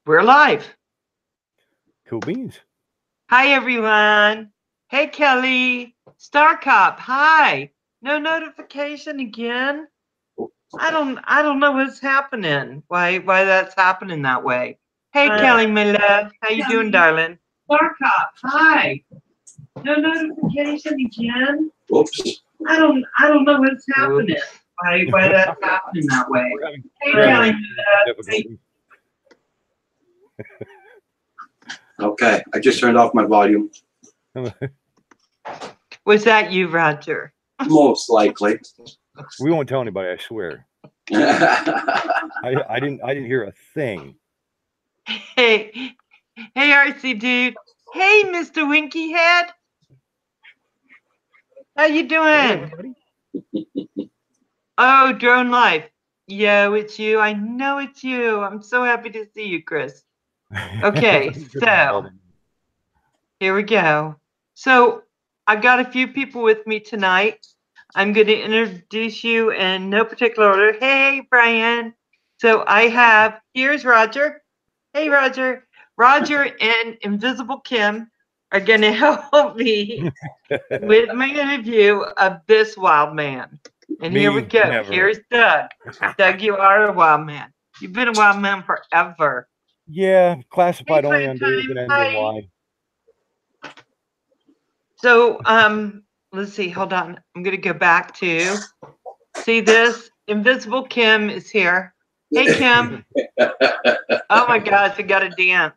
We're live. Cool beans. Hi, everyone. Hey, Kelly. Star Cop. Hi. No notification again. I don't know what's happening. Why that's happening that way. Hey, Kelly, my love. How you doing, darling? Star Cop. Hi. No notification again. Whoops. I don't know what's happening. Why that's happening that way. Hey, Kelly, my love. Hey. Okay, I just turned off my volume. Was that you, Roger? Most likely. We won't tell anybody, I swear. I didn't hear a thing. Hey, RC dude. Hey, Mr. Winky Head. How you doing? Oh, Drone Life. Yo, it's you. I know it's you. I'm so happy to see you, Chris. Okay, so here we go. So I've got a few people with me tonight. I'm going to introduce you in no particular order. Hey, Brian. So I have, here's Roger. Hey, Roger. Roger and Invisible Kim are going to help me with my interview of this wild man. And here we go. Never. Here's Doug. Doug, you are a wild man. You've been a wild man forever. Yeah, classified only on days and NY. So, let's see. Hold on. I'm going to go back to see this. Invisible Kim is here. Hey, Kim. Oh my gosh, we got a dance.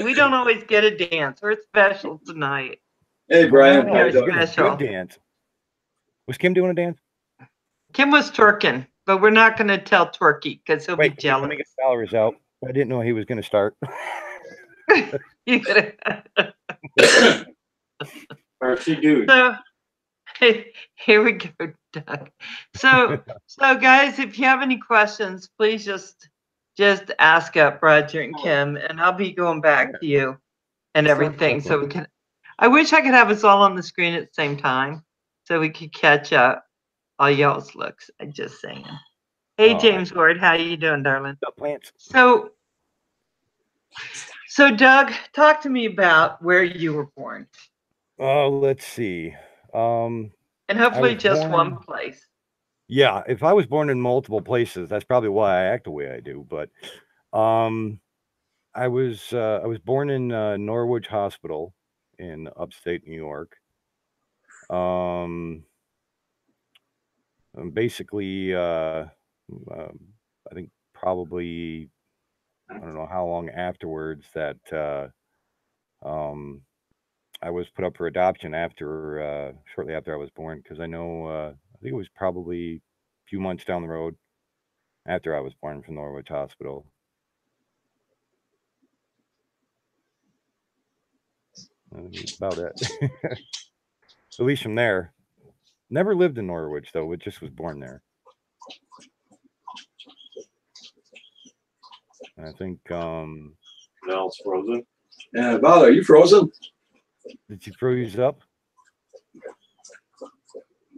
We don't always get a dance. We're special tonight. Hey, Brian. We're special. Good dance. Was Kim doing a dance? Kim was twerking, but we're not going to tell Twerky because he'll be jealous. Let me get salaries out. I didn't know he was going to start. Dude. So here we go, Doug. So guys, if you have any questions, please just ask up Roger and Kim, and I'll be going back to you and everything. So we can. I wish I could have us all on the screen at the same time, so we could catch up all y'all's looks. I'm just saying. Hey, James Ward, how you doing, darling? Plants. So Doug, talk to me about where you were born. Let's see. And hopefully just one place. Yeah, if I was born in multiple places, that's probably why I act the way I do. But I was born in Norwich Hospital in upstate New York. Basically, I think probably I don't know how long afterwards that I was put up for adoption after shortly after I was born, because I know I think it was probably a few months down the road after I was born from Norwich Hospital. About it. At least from there. Never lived in Norwich though. It just was born there. And I think Val's frozen. Yeah, Val, are you frozen? Did you freeze up?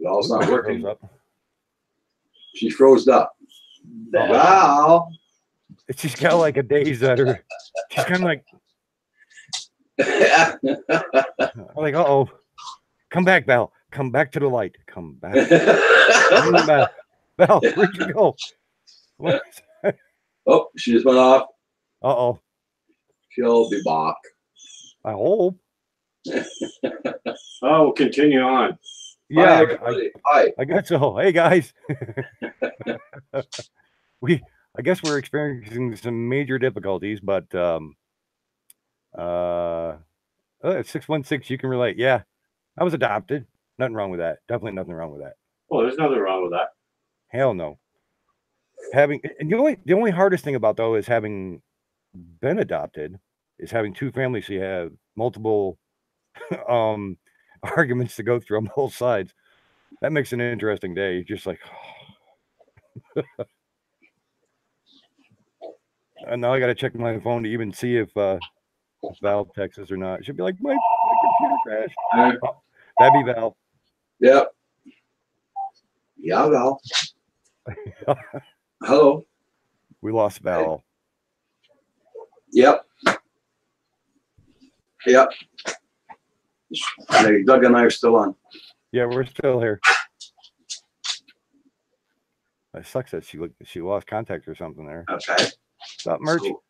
Val's not working. Up. She froze up. Val. She's got like a daze at her. She's kind of like, like, uh-oh. Come back, Val. Come back to the light. Come back. Come back. Val, where'd you go? Oh, she just went off. Uh-oh. She'll be back. I hope. Oh, we'll continue on. Yeah, Hi. I guess so. Hey, guys. I guess we're experiencing some major difficulties, but 616, you can relate. Yeah, I was adopted. Nothing wrong with that. Definitely nothing wrong with that. Well, there's nothing wrong with that. Hell no. The only hardest thing about though is having been adopted is having two families. So you have multiple arguments to go through on both sides. That makes an interesting day. You're just like, oh. And now I got to check my phone to even see if Val texts us or not. She'll be like, my computer crashed. Oh, that'd be Val. Yep. Yeah, Val. Hello. We lost Val. Yep. Yep. Hey, Doug and I are still on. Yeah, we're still here. It sucks that she lost contact or something there. Okay. Stop, Merch. So,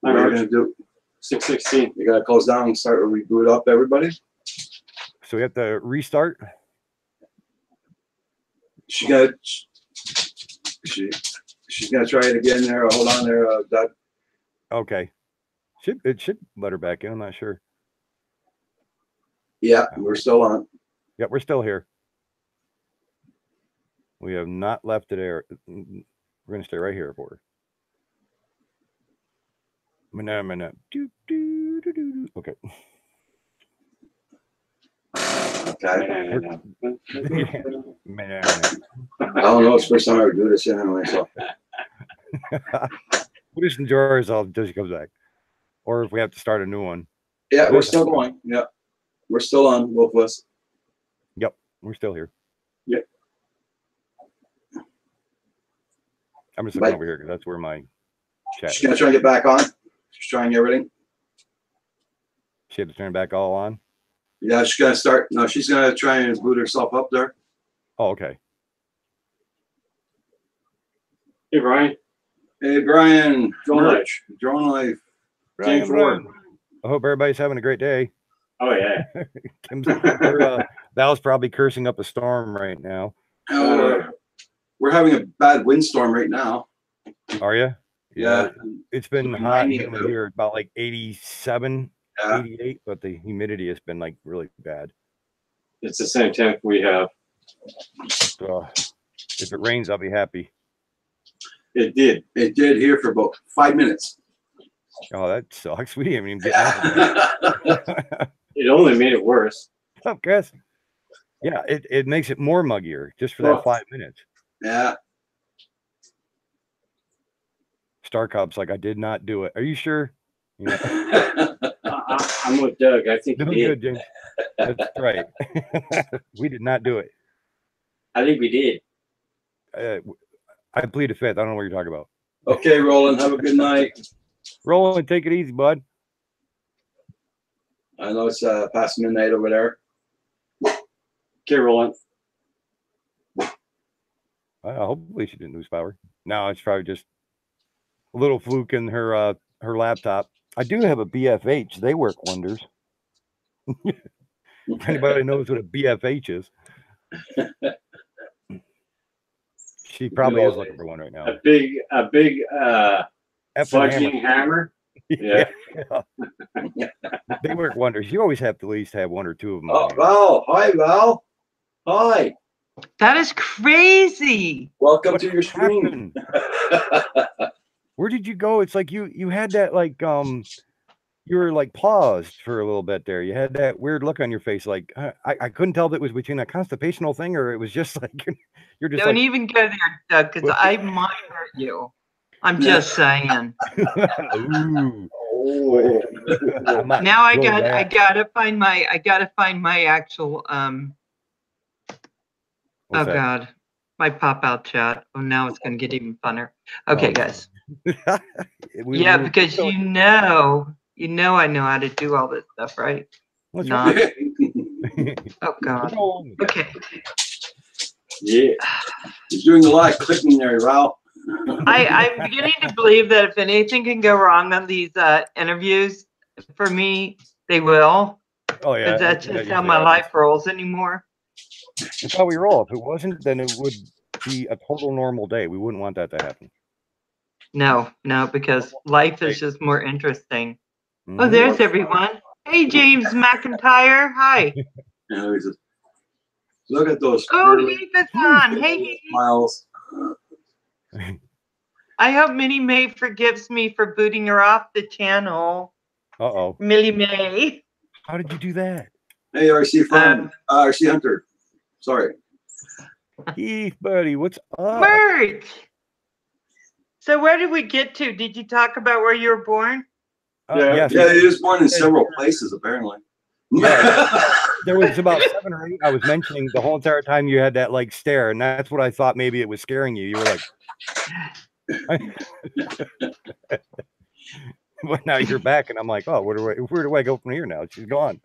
what are you gonna do? 6:16. You gotta close down and start to reboot up everybody? So we have to restart. She's gonna try it again there. Hold on there, Doug. Okay. It should let her back in. I'm not sure. Yeah, we're still on. Yep, we're still here. We have not left it air. We're gonna stay right here for her. Minute. Okay. Okay. Minute. I don't know. It's the first time I ever do this anyway. So We'll just enjoy ourselves until she comes back, or if we have to start a new one. yeah, we're still going. Yeah, we're still on, both of us. Yep, we're still here. Yep. I'm just looking over here because that's where my chat. She's gonna try and get back on. She's trying everything. She had to turn back all on. Yeah, she's gonna start. No, she's gonna try and boot herself up there. Oh, okay. Hey, Brian. Hey, Brian. Drone Merch. Drone Life. Brian, James Ward. I hope everybody's having a great day. Oh, yeah. Val's probably cursing up a storm right now. We're having a bad windstorm right now. Are you? Yeah. It's been hot and humid here, about like 87, Yeah. 88, but the humidity has been like really bad. It's the same temp we have. So if it rains, I'll be happy. It did. It did here for about 5 minutes. Oh, that sucks. We didn't even get nothing. It only made it worse. What's up, Chris? Yeah, it makes it more muggier just for that 5 minutes. Yeah. Star Cop's like, I did not do it. Are you sure? Yeah. I'm with Doug. I think Doing we good, did. James. That's right. We did not do it. I think we did. I plead the fifth. I don't know what you're talking about. Okay, Roland. Have a good night. Roll and take it easy, bud. I know it's past midnight over there. Okay, Roland. Hopefully she didn't lose power. No, it's probably just a little fluke in her laptop. I do have a BFH. They work wonders. If anybody knows what a BFH is, she probably is looking for one right now. A big fudging hammer. Yeah. They work wonders. You always have to at least have one or two of them. Oh, Val. Hi, Val. Hi. That is crazy. Welcome What to your stream. Where did you go? It's like you had that like you were like paused for a little bit there. You had that weird look on your face. Like I couldn't tell if it was between a constipational thing or it was just like you're just Don't like, even go there, Doug, because I might hurt you. I'm just saying. ooh. Oh. Now I gotta find my actual What's that? God, my pop out chat. Oh, now it's gonna get even funner. Okay, guys. Yeah, because you know I know how to do all this stuff, right? What's Not. wrong? Oh God. Okay. Yeah. He's doing a lot of clicking there, Val. I'm beginning to believe that if anything can go wrong on these interviews, for me, they will. Oh yeah. Because that's just how my life rolls anymore. That's how we roll. If it wasn't, then it would be a total normal day. We wouldn't want that to happen. No, because life is just more interesting. Mm-hmm. Oh, there's everyone. Hey, James McIntyre. Hi. Yeah, look at those. Oh, Heath is on. Hey, Heath. Miles. I hope Minnie May forgives me for booting her off the channel. Uh-oh. Millie May. How did you do that? Hey, RC friend. RC Hunter. Sorry. Heath, buddy, what's up? Merch. So where did we get to? Did you talk about where you were born? Yes. Yeah, he was born in several places, apparently. There was about 7 or 8 I was mentioning the whole entire time you had that like stare, and that's what I thought maybe it was scaring you. You were like, But now you're back, and I'm like, oh, where do I go from here now? She's gone.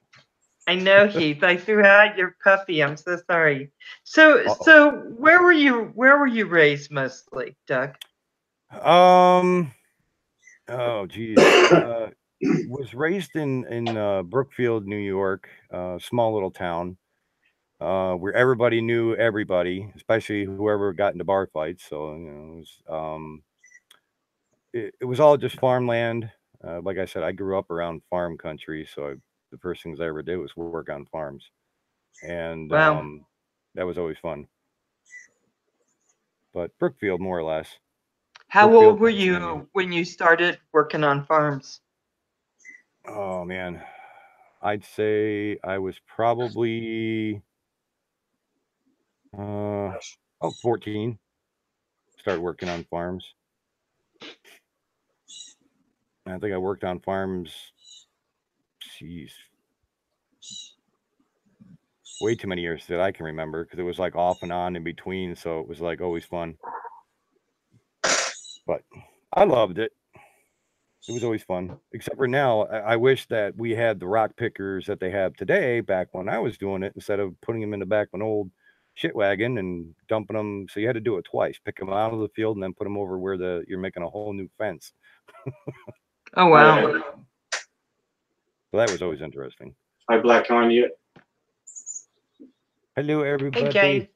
I know, Heath. I threw out your puppy. I'm so sorry. So, Uh-oh. so where were you raised mostly, Doug? Oh, geez. Was raised in Brookfield, New York, small little town, where everybody knew everybody, especially whoever got into bar fights. So, it was all just farmland. Like I said, I grew up around farm country, so the first things I ever did was work on farms, and Wow. that was always fun. But Brookfield, more or less. How Brookfield, old were Pennsylvania. you when you started working on farms? Oh man, I'd say I was probably 14. Started working on farms. I think I worked on farms, geez, way too many years that I can remember, because it was like off and on in between, so it was like always fun. But I loved it. It was always fun. Except for now, I wish that we had the rock pickers that they have today back when I was doing it, instead of putting them in the back of an old shit wagon and dumping them. So you had to do it twice: pick them out of the field and then put them over where you're making a whole new fence. Oh wow. So that was always interesting. Hi, Black Conduit. Hello, everybody. Hey guys.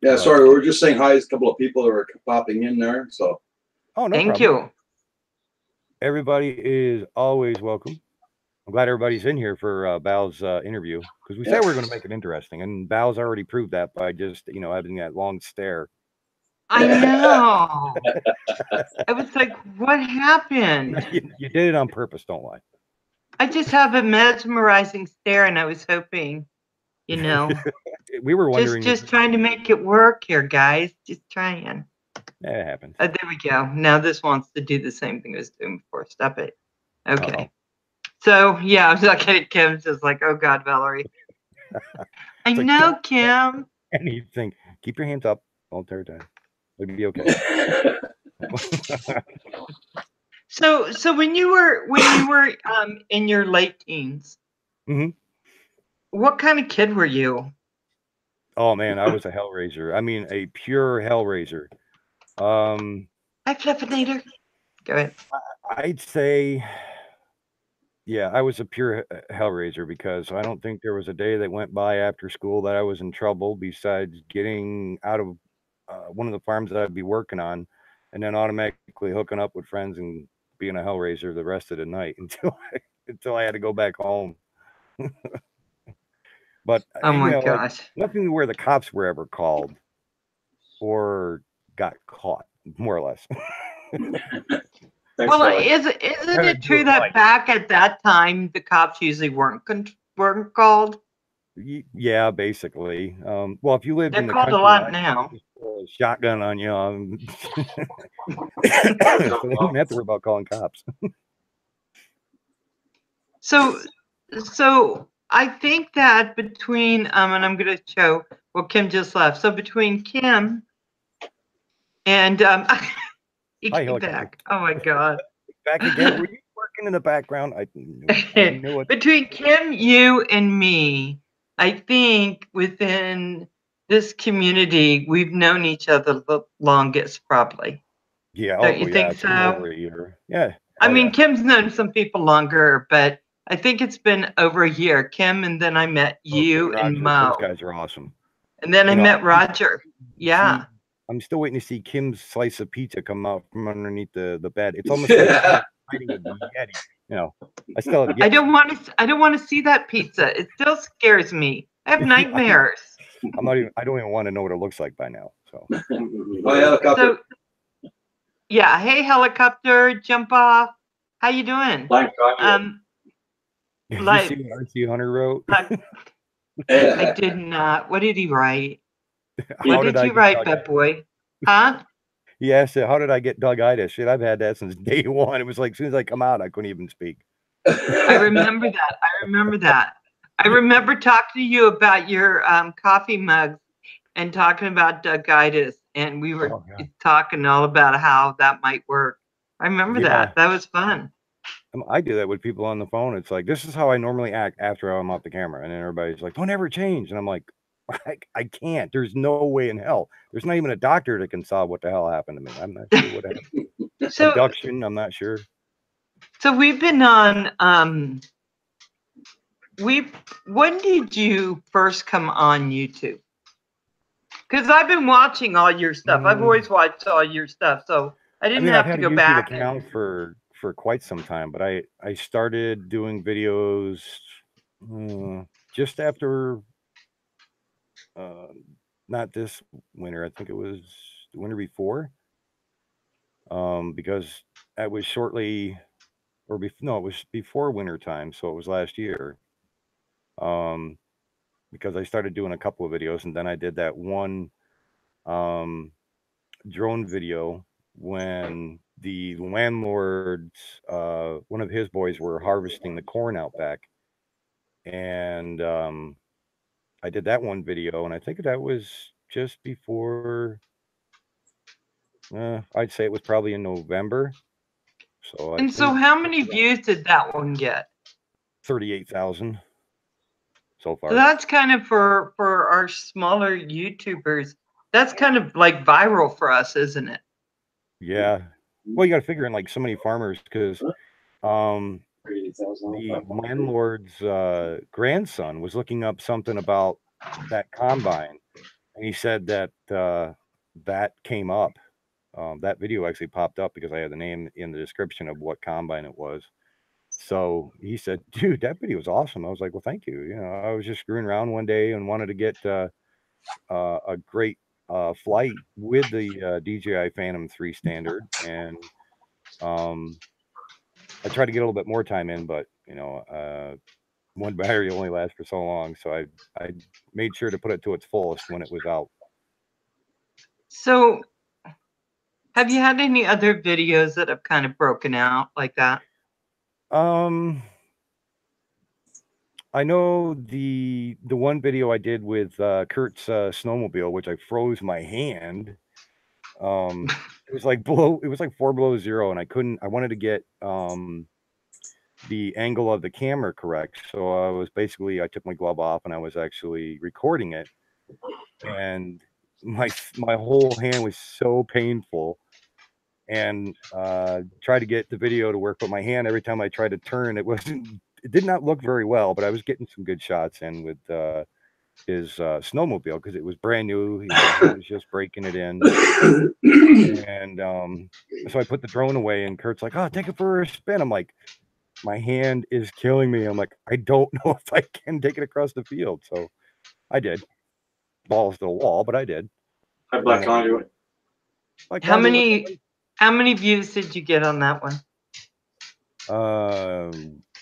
Yeah, sorry, we were just saying hi to a couple of people that were popping in there. So, Oh, no Thank problem. you. Everybody is always welcome. I'm glad everybody's in here for Bal's interview, because we said we were going to make it interesting, and Bal's already proved that by just having that long stare. I know. I was like, what happened? You did it on purpose, don't lie. I just have a mesmerizing stare, and I was hoping, We were wondering. just trying to make it work here, guys. Just trying. Yeah, it happens. There we go. Now this wants to do the same thing it was doing before. Stop it. Okay. Uh-oh. So yeah, I was looking at Kim's just like, oh God, Valerie. I like, know, Kim. Anything. Keep your hands up all the time. It'll be okay. So when you were in your late teens, Mhm. what kind of kid were you? Oh man, I was a hellraiser. I mean, a pure hellraiser. Hi, Flippinator. Go ahead. I'd say, yeah, I was a pure hellraiser, because I don't think there was a day that went by after school that I was in trouble, besides getting out of one of the farms that I'd be working on, and then automatically hooking up with friends and being a hellraiser the rest of the night until I had to go back home. But Oh my like, gosh. nothing where the cops were ever called or got caught, more or less. Thanks, Well, Doug. isn't it true that back at that time the cops usually weren't called? Yeah, basically. Well, if you lived They're in the called a country, lot now. just pull a shotgun on you, so they wouldn't have to worry about calling cops. So I think that between and I'm gonna show Kim just left. So between Kim and he Hi, came helicopter. back. Oh my God. Back again. Were you working in the background? I knew it. Between Kim, you, and me, I think within this community we've known each other the longest, probably. Yeah. Don't you think it's been so? over a year. Yeah. I mean, Kim's known some people longer, but I think it's been over a year. Kim, and then I met you and Mo. Those guys are awesome. And then I met Roger. Yeah. I'm still waiting to see Kim's slice of pizza come out from underneath the bed. It's almost like fighting a Yeti. I still have. I don't want to see that pizza. It still scares me. I have nightmares. I don't even want to know what it looks like by now. So. Oh, helicopter. So, yeah. Hey, helicopter, jump off. How you doing? Did you see what R.C. Hunter wrote? I did not. What did he write? What did you write, Bad Boy? Huh? He asked, how did I get Doug-itis? Shit, I've had that since day one. It was like, as soon as I come out, I couldn't even speak. I remember that. I remember talking to you about your coffee mugs and talking about Doug-itis, and we were talking all about how that might work. I remember Yeah. that. That was fun. I do that with people on the phone. It's like, this is how I normally act after I'm off the camera. And then everybody's like, don't ever change. And I'm like, I can't. There's no way in hell. There's not even a doctor that can solve what the hell happened to me. I'm not sure what happened. So, Abduction, I'm not sure. so we've been on, when did you first come on YouTube? Because I've been watching all your stuff. I've always watched all your stuff, so I didn't have I've had to a go YouTube back. account for quite some time, but I started doing videos just after not this winter. I think it was the winter before. Because that was shortly or no, it was before winter time, so it was last year. Because I started doing a couple of videos, and then I did that one drone video when the landlord's one of his boys were harvesting the corn out back, and I did that one video, and I think that was just before. I'd say it was probably in November. So And so, how many views did that one get? 38,000 so far. So that's kind of for our smaller YouTubers. That's kind of like viral for us, isn't it? Yeah. Well, you got to figure in like so many farmers because the landlord's grandson was looking up something about that combine, and he said that that came up. That video actually popped up because I had the name in the description of what combine it was. So he said, "Dude, that video was awesome." I was like, "Well, thank you." You know, I was just screwing around one day and wanted to get a great flight with the DJI Phantom 3 standard, and I tried to get a little bit more time in, but you know, one battery only lasts for so long, so I made sure to put it to its fullest when it was out. So, have you had any other videos that have kind of broken out like that? I know the one video I did with Kurt's snowmobile, which I froze my hand. It was like 4 below zero, and I wanted to get the angle of the camera correct. So I took my glove off and I was actually recording it, and my whole hand was so painful, and tried to get the video to work, but my hand, every time I tried to turn, it did not look very well, but I was getting some good shots in with his snowmobile because it was brand new. He was just breaking it in, and so I put the drone away, and Kurt's like, "Oh, take it for a spin." I'm like, my hand is killing me. I'm like, I don't know if I can take it across the field. So I did. Balls to the wall, but I did. Hi, Black Conduit. How many views did you get on that one?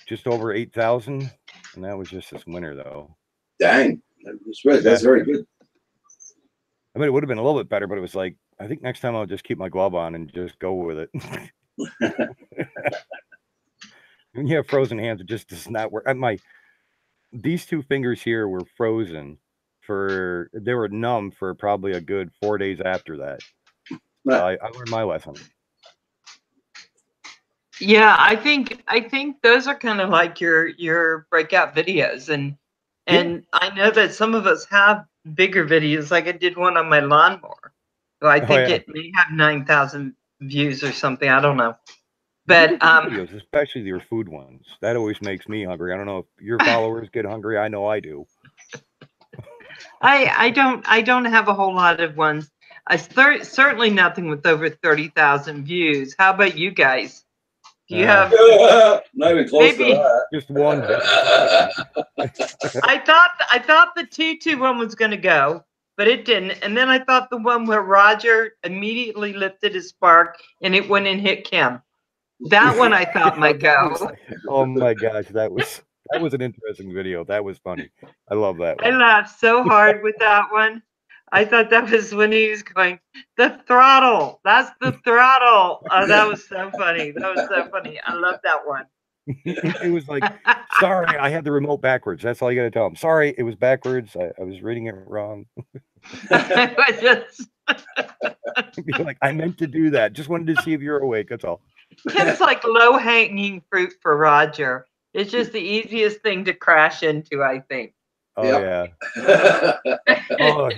Just over 8,000, and that was just this winter though. Dang, that's very good. I mean, it would have been a little bit better, but it was like, I think next time I'll just keep my glove on and just go with it. When you have frozen hands, it just does not work. These two fingers here were frozen they were numb for probably a good 4 days after that. I learned my lesson. Yeah, I think those are kind of like your breakout videos, and I know that some of us have bigger videos. Like I did one on my lawnmower, so I think it may have 9,000 views or something. I don't know, but videos, especially your food ones, that always makes me hungry. I don't know if your followers get hungry. I know I do. I don't have a whole lot of ones. Certainly nothing with over 30,000 views. How about you guys? Do you have not even close to that? Just one. I thought the tutu one was going to go, but it didn't. And then I thought the one where Roger immediately lifted his spark and it went and hit Kim. That one I thought might go. Oh my gosh, that was an interesting video. That was funny. I love that one. I laughed so hard with that one. I thought that was when he was going, the throttle. That's the throttle. Oh, that was so funny. That was so funny. I love that one. It was like, sorry, I had the remote backwards. That's all you got to tell him. Sorry, it was backwards. I was reading it wrong. Like, I meant to do that. Just wanted to see if you're awake. That's all. Kim's like low-hanging fruit for Roger. It's just the easiest thing to crash into, I think. Oh Yep. yeah. Oh,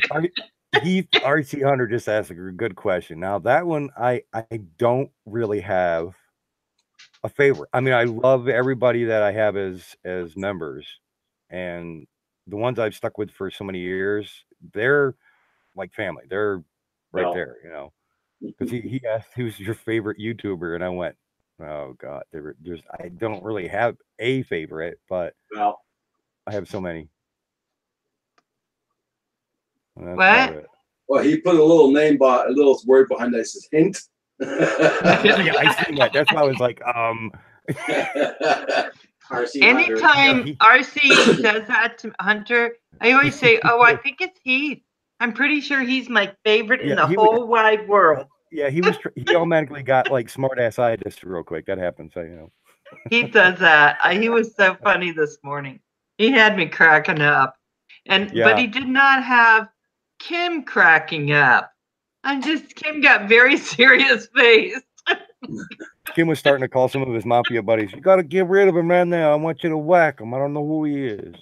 Heath RC Hunter just asked a good question. Now that one, I don't really have a favorite. I mean, I love everybody that I have as members, and the ones I've stuck with for so many years, they're like family. They're right Well, there, you know. Because he asked who's your favorite YouTuber, and I went, oh God, there's I don't really have a favorite, but well, I have so many. And that's about What? it. Well, he put a little a little word behind that. It says hint. Yeah, I seen that. That's why I was like, RC Anytime he- RC does that to Hunter, I always say, "Oh, I think it's Heath. I'm pretty sure he's my favorite in Yeah, the he was. whole wide world." Yeah, he automatically got like smart ass eye just real quick. That happens, so you know. He does that. He was so funny this morning. He had me cracking up, but Yeah, he did not have Kim cracking up. Kim got very serious face. Kim was starting to call some of his mafia buddies. You got to get rid of him right now. I want you to whack him. I don't know who he is.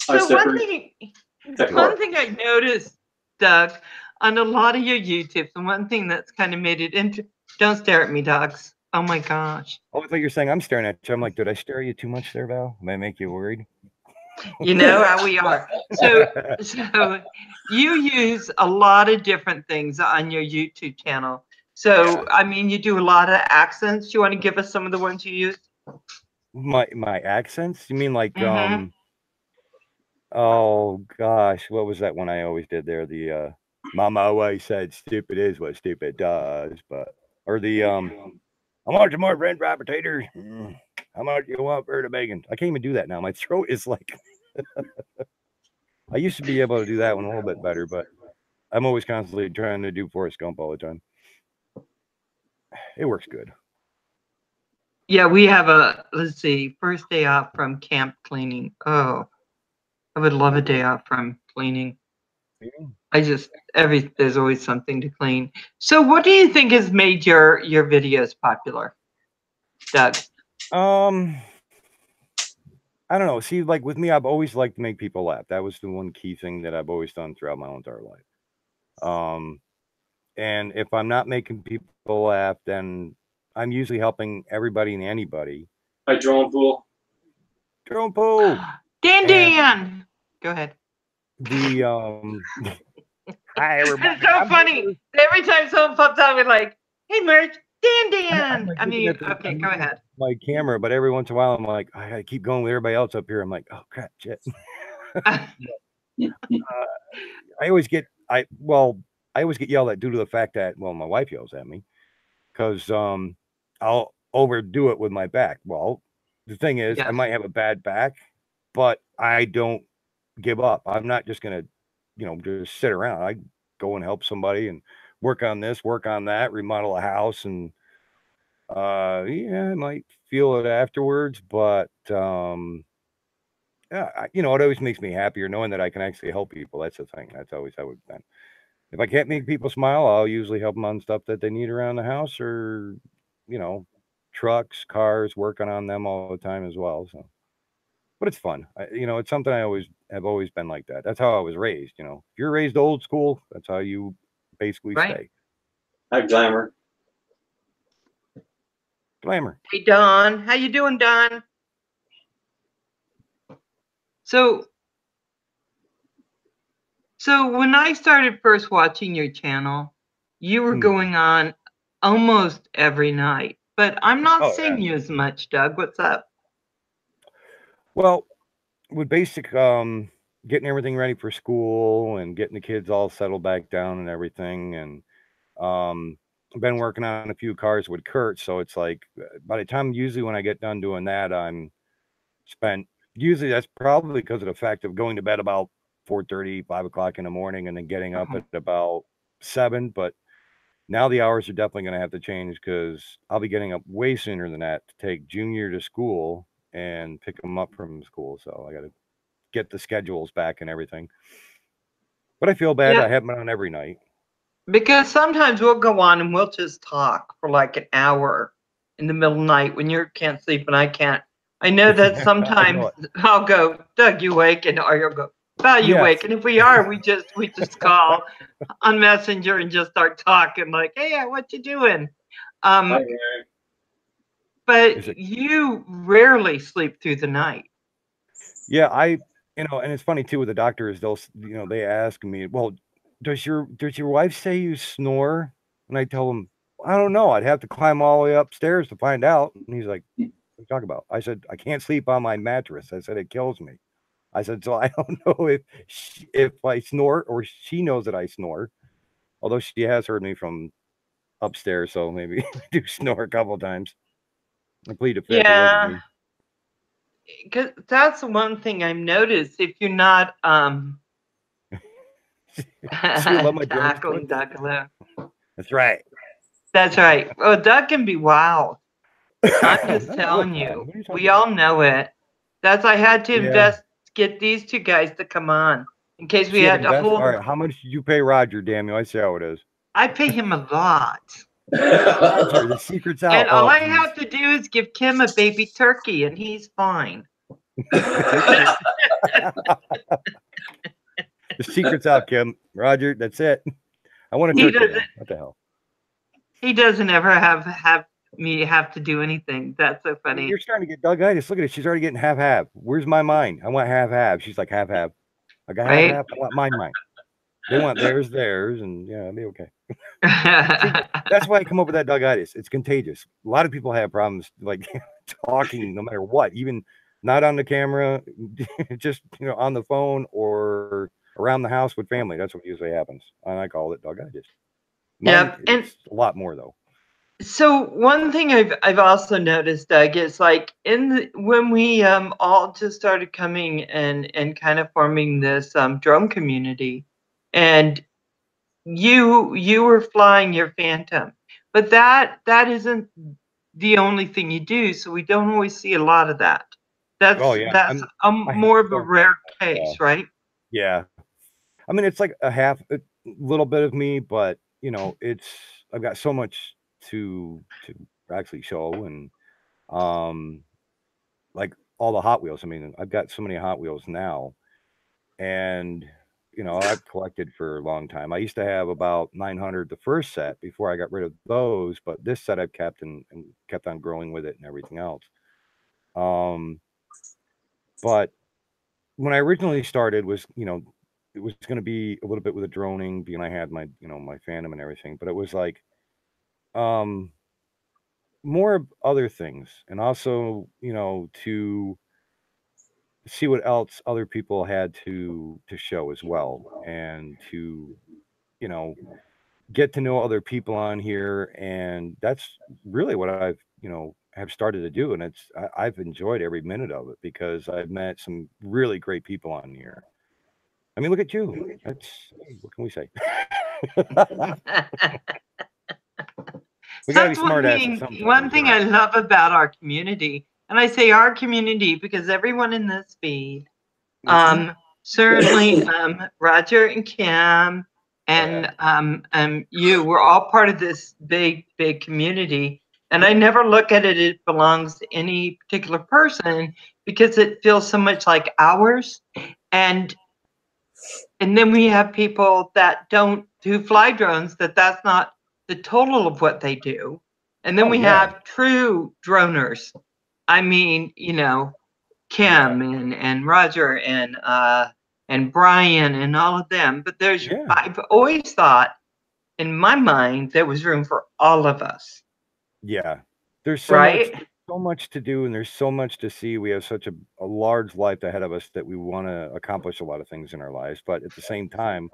So one thing I noticed, Doug, on a lot of your YouTubes, and one thing that's kind of made it don't stare at me, dogs. Oh my gosh. Oh, I thought you were saying I'm staring at you. I'm like, did I stare at you too much there, Val? May I make you worried? You know how we are. So you use a lot of different things on your YouTube channel. So I mean, you do a lot of accents. You want to give us some of the ones you use? My accents? You mean like Mhm. Oh gosh, what was that one I always did there? The Mama always said stupid is what stupid does, but or the I want some more French fry potatoes. How much you want for the bacon? I can't even do that now. My throat is like I used to be able to do that one a little bit better, but I'm always constantly trying to do Forrest Gump all the time. It works good. Yeah, we have let's see, first day off from camp cleaning. Oh, I would love a day off from cleaning. There's always something to clean. So what do you think has made your videos popular, Doug? I don't know. See, like with me, I've always liked to make people laugh. That was the one key thing that I've always done throughout my entire life. And if I'm not making people laugh, then I'm usually helping everybody and anybody. Hi, Drone Pool. Drone Pool. Dan. Go ahead. The hi everybody. It's so funny. Every time someone pops out, we're like, "Hey, Merch, Dan." Like I mean, okay, go ahead. My camera, but every once in a while, I'm like, I gotta keep going with everybody else up here. I'm like, oh crap, shit. I always get yelled at due to the fact that my wife yells at me because I'll overdo it with my back. Well, the thing is, I might have a bad back, but I don't give up. I'm not just gonna, just sit around. I go and help somebody and work on this, work on that, remodel a house, and I might feel it afterwards, but yeah, it always makes me happier knowing that I can actually help people. That's the thing. That's always how it's been. If I can't make people smile, I'll usually help them on stuff that they need around the house or, trucks, cars, working on them all the time as well. So, but it's fun. It's something I have always been like that. That's how I was raised. If you're raised old school, that's how you basically stay. Hi, Glamour. Glamour. Hey, Don. How you doing, Don? So when I started first watching your channel, you were going on almost every night, but I'm not seeing you as much, Doug. What's up? Well, with basic getting everything ready for school and getting the kids all settled back down and everything, and I've been working on a few cars with Kurt, so it's like by the time usually when I get done doing that, I'm spent. Usually that's probably because of the fact of going to bed about 4:30, 5 o'clock in the morning, and then getting up at about 7. But now the hours are definitely going to have to change because I'll be getting up way sooner than that to take Junior to school and pick him up from school. So I got to get the schedules back and everything. But I feel bad. I haven't been on every night. Because sometimes we'll go on and we'll just talk for like an hour in the middle of the night when you can't sleep and I can't. I know that I sometimes know it. I'll go, Doug, you awake? And or you'll go, Val, you Yes. awake? And if we are, we just call on Messenger and just start talking like, hey, what you doing? Hi, But Is it- you rarely sleep through the night. Yeah, and it's funny too with the doctors. They ask me, well, does your wife say you snore? And I tell them, I don't know. I'd have to climb all the way upstairs to find out. And he's like, what are you talking about? I said, I can't sleep on my mattress. I said, it kills me. I said, so I don't know if I snore or she knows that I snore. Although she has heard me from upstairs, so maybe I do snore a couple of times. I plead the fifth. It wasn't Yeah. me. Because that's one thing I've noticed. If you're not See, I love my Jonas tackling clips. Doug alone. That's right. That's right. Oh, Doug can be wild. I'm just Not all telling the time. you. What are you talking We about? all know it. I had to Yeah. get these two guys to come on in case we She had had to to invest. hold. All right, how much did you pay Roger? Damn you! I see how it is. I pay him a lot. Roger, the secret's out. And all Oh, I geez. have to do is give Kim a baby turkey and he's fine. The secret's out, Kim. Roger, that's it. I want a He turkey. doesn't- Then. What the hell? He doesn't ever have me have to do anything. That's so funny. You're starting to get Doug-itis. Look at it. She's already getting half-half. Where's my mind? I want half-half. She's like half-half. I got Right? half-half. I want mine. They want theirs, and yeah, it'll be okay. See, that's why I come up with that Doug-itis. It's contagious. A lot of people have problems like talking no matter what, even not on the camera, just on the phone or around the house with family. That's what usually happens. And I call it Doug-itis. Yep. And It's a lot more though. so one thing I've also noticed, Doug, is like when we all just started coming and kind of forming this drone community, and you were flying your Phantom, but that isn't the only thing you do. So we don't always see a lot of that. That's Oh yeah, that's I more of a don't- rare case, right? Yeah, I mean it's like a little bit of me, but I've got so much to actually show and like all the Hot Wheels. I mean, I've got so many Hot Wheels now, and I've collected for a long time. I used to have about 900 the first set before I got rid of those, but this set I've kept and kept on growing with it and everything else. But when I originally started was, it was going to be a little bit with the droning, being I had my, my Phantom and everything, but it was like, more of other things, and also, to see what else other people had to show as well, and to, you know, get to know other people on here, and that's really what I've, have started to do, and I've enjoyed every minute of it because I've met some really great people on here. I mean, look at you. What can we say? We gotta be That's smart asses sometimes, one thing I right? love about our community, and I say our community because everyone in this feed, certainly Roger and Kim and you, we're all part of this big community. And I never look at it belongs to any particular person because it feels so much like ours. And then we have people that don't do fly drones, that's not the total of what they do. And then Oh, we yeah. have true droners. I mean, Kim and Roger and Brian and all of them. But Yeah. I've always thought in my mind there was room for all of us. Yeah. There's so much to do, and there's so much to see. We have such a large life ahead of us that we want to accomplish a lot of things in our lives, but at the same time,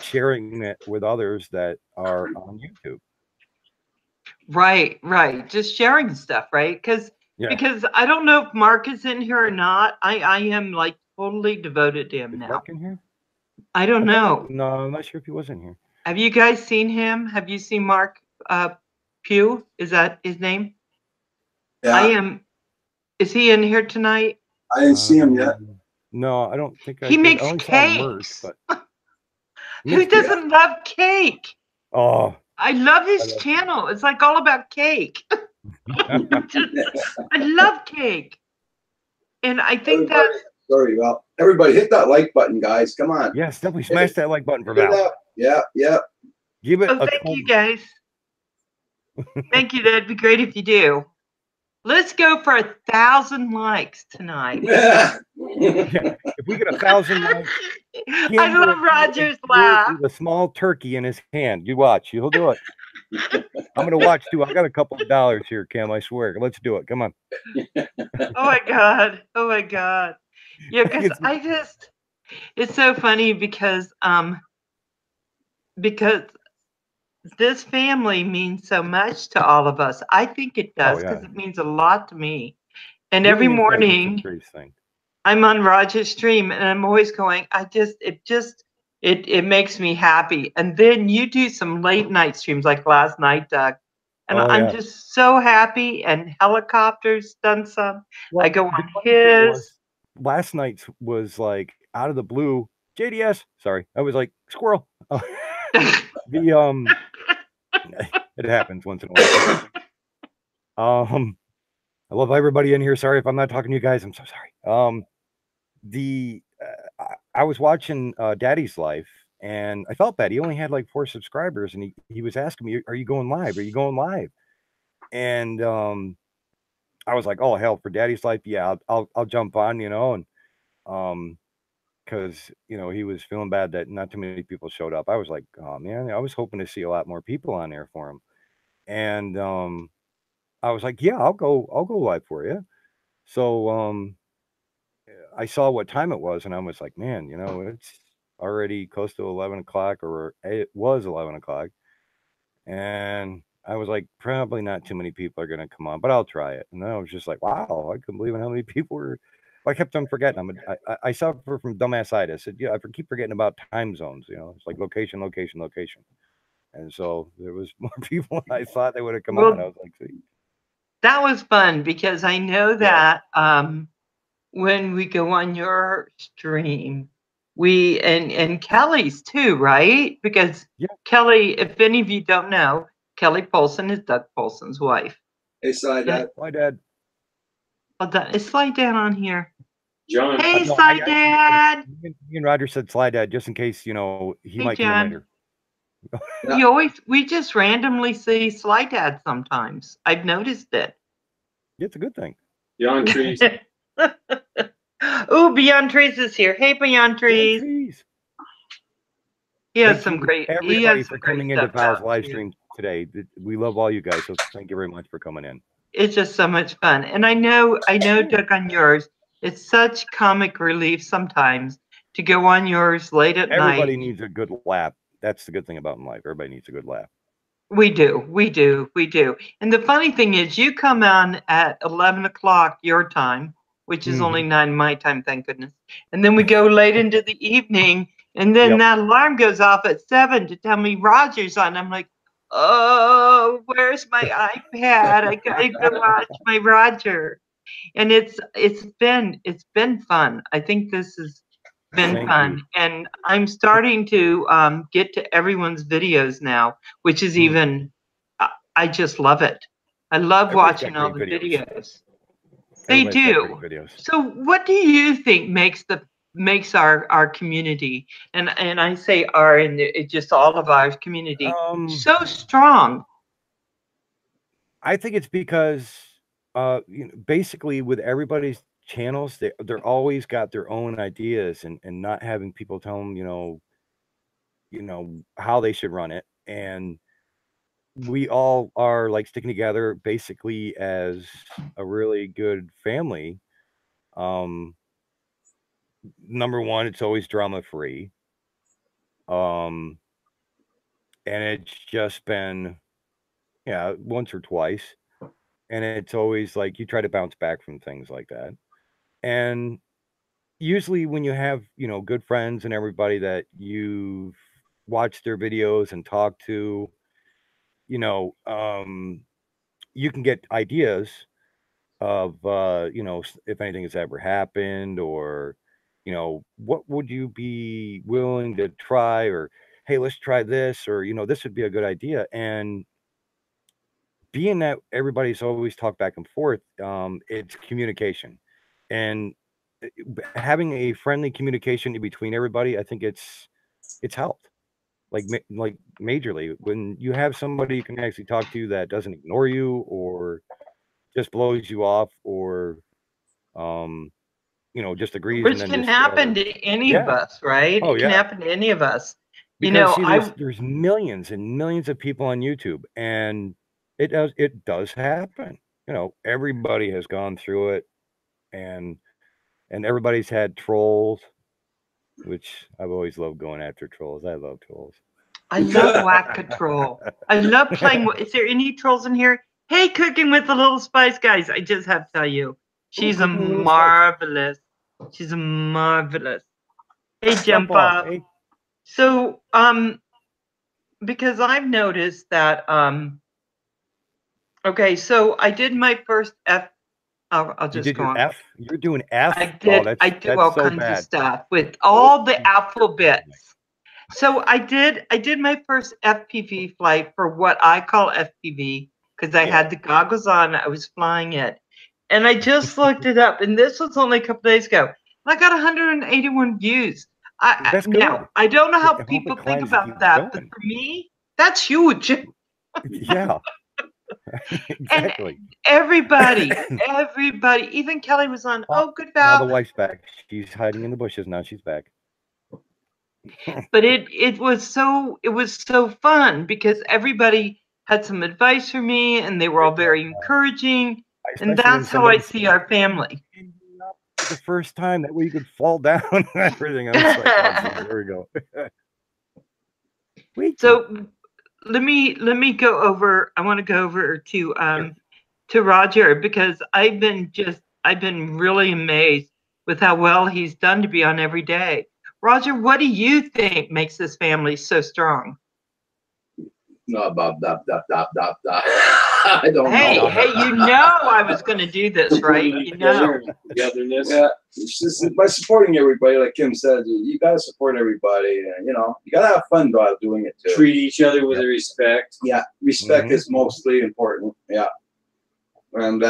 sharing it with others that are on YouTube. Right. Just sharing stuff, right? Because I don't know if Mark is in here or not. I am like totally devoted to him now. Mark in here? I don't know. No, I'm not sure if he was in here. Have you guys seen him? Have you seen Mark Pugh? Is that his name? Yeah. Is he in here tonight? I didn't see him yet. No, I don't think He makes I only cakes. saw Mert, but Who doesn't love cake? Oh, I love his love channel. It's like all about cake. I love cake. And I think that Sorry, Val. Everybody hit that like button, guys. Come on. yes, definitely smash that like button for Hit it Val. up. Yeah, yeah. Give it a thank you thumbs. guys. Thank you. That'd be great if you do. Let's go for 1,000 likes tonight. Yeah. If we get 1,000 likes, I love Roger's laugh. with a small turkey in his hand. You watch. He'll do it. I'm gonna watch too. I got a couple of dollars here, Cam. I swear. Let's do it. Come on. Oh my god. Oh my god. Yeah, because it's so funny because this family means so much to all of us. I think it does because it means a lot to me. And every morning I'm on Roger's stream and I'm always going, it makes me happy. And then you do some late night streams like last night, Doug. And I'm just so happy. And Helicopter's done some. Well, I go on his. Last night's was like out of the blue. JDS. Sorry. I was like, squirrel. It happens once in a while. I love everybody in here. Sorry if I'm not talking to you guys. I'm so sorry. I was watching Daddy's Life, and I felt bad. He only had like 4 subscribers, and he was asking me, "Are you going live? Are you going live?" And I was like, "Oh hell, for Daddy's Life, yeah, I'll jump on, you know." And because he was feeling bad that not too many people showed up. I was like, "Oh man, I was hoping to see a lot more people on there for him." And I was like, "Yeah, I'll go live for you." So I saw what time it was, and I was like, "Man, it's already close to 11 o'clock, or it was 11 o'clock." And I was like, probably not too many people are going to come on, but I'll try it. And then I was just like, wow, I couldn't believe how many people were. I kept on forgetting. I suffer from dumbassitis. I keep forgetting about time zones. It's like location, location, location. And so there was more people than I thought they would have come on. I was like, see. That was fun because I know that when we go on your stream, we and Kelly's too, right? Because Kelly, if any of you don't know, Kelly Paulson is Doug Paulson's wife. Hey, Sly Dad. Hi, Dad. Oh, is Sly Dad on here? John. Hey, Sly Dad. Me and Roger said Sly Dad just in case, he might come in later. We just randomly see Sly Dad sometimes. I've noticed it. It's a good thing. Beyond Trees. Oh, Beyond Trees is here. Hey, Beyond Trees. He has some great. Everybody for coming into Val's live stream today. We love all you guys, so thank you very much for coming in. It's just so much fun, and I know, Doug, on yours, it's such comic relief sometimes to go on yours late at night. Everybody needs a good laugh. That's the good thing about in life. Everybody needs a good laugh. We do. And the funny thing is, you come on at 11 o'clock your time, which is only 9 my time, thank goodness. And then we go late into the evening, and then that alarm goes off at 7 to tell me Roger's on. I'm like, oh, where's my iPad? I gotta go watch my Roger. And it's been fun. I think this has been fun. And I'm starting to get to everyone's videos now, which is even, I just love it. I love watching all the videos. They do. So what do you think makes our community, and I say our, and it just all of our community, so strong? I think it's because basically with everybody's channels, they're always got their own ideas, and not having people tell them how they should run it. And we all are like sticking together basically as a really good family. Number one, it's always drama free. And it's just been once or twice, and it's always like you try to bounce back from things like that. And usually when you have good friends and everybody that you've watched their videos and talked to, you can get ideas of if anything has ever happened, or what would you be willing to try, or hey, let's try this, or this would be a good idea. And being that everybody's always talked back and forth, it's communication, and having a friendly communication in between everybody, I think it's helped, like majorly. When you have somebody you can actually talk to that doesn't ignore you or just blows you off, or just agrees and Which then can just happen whatever. to any of us, right? Oh It can yeah. happen to any of us. Because see, there's millions and millions of people on YouTube, and it does happen. Everybody has gone through it, and everybody's had trolls, which I've always loved going after trolls. I love trolls. I love Whack-A Troll. I love playing. Is there any trolls in here? Hey, Cooking with the Little Spice, guys. I just have to tell you, she's a marvelous. She's a marvelous. Hey, Jump Up. Hey. So, because I've noticed that, okay, so I did my first F. I'll just go on. F? You're doing F? I did. Oh, I do all kinds of stuff with all the alphabets. So I did my first FPV flight for what I call FPV because I had the goggles on. I was flying it. And I just looked it up. And this was only a couple days ago. And I got 181 views. That's good. Now, I don't know how people think about that, but for me, that's huge. Yeah. Exactly. And everybody, even Kelly was on. Oh, good Val. Now the wife's back. She's hiding in the bushes. Now she's back. But it was so fun because everybody had some advice for me, and they were all very encouraging. And that's how I see our family. The first time that way you could fall down and everything. I was like, oh, there we go. So let me go over. I want to go over to Roger because I've been really amazed with how well he's done to be on every day. Roger, what do you think makes this family so strong? No, I don't know. Hey, I was going to do this, right? Togetherness. Yeah, it's just by supporting everybody, like Kim said, you got to support everybody, and you got to have fun while doing it too. Treat each other with respect. Yeah, respect is mostly important. Yeah, and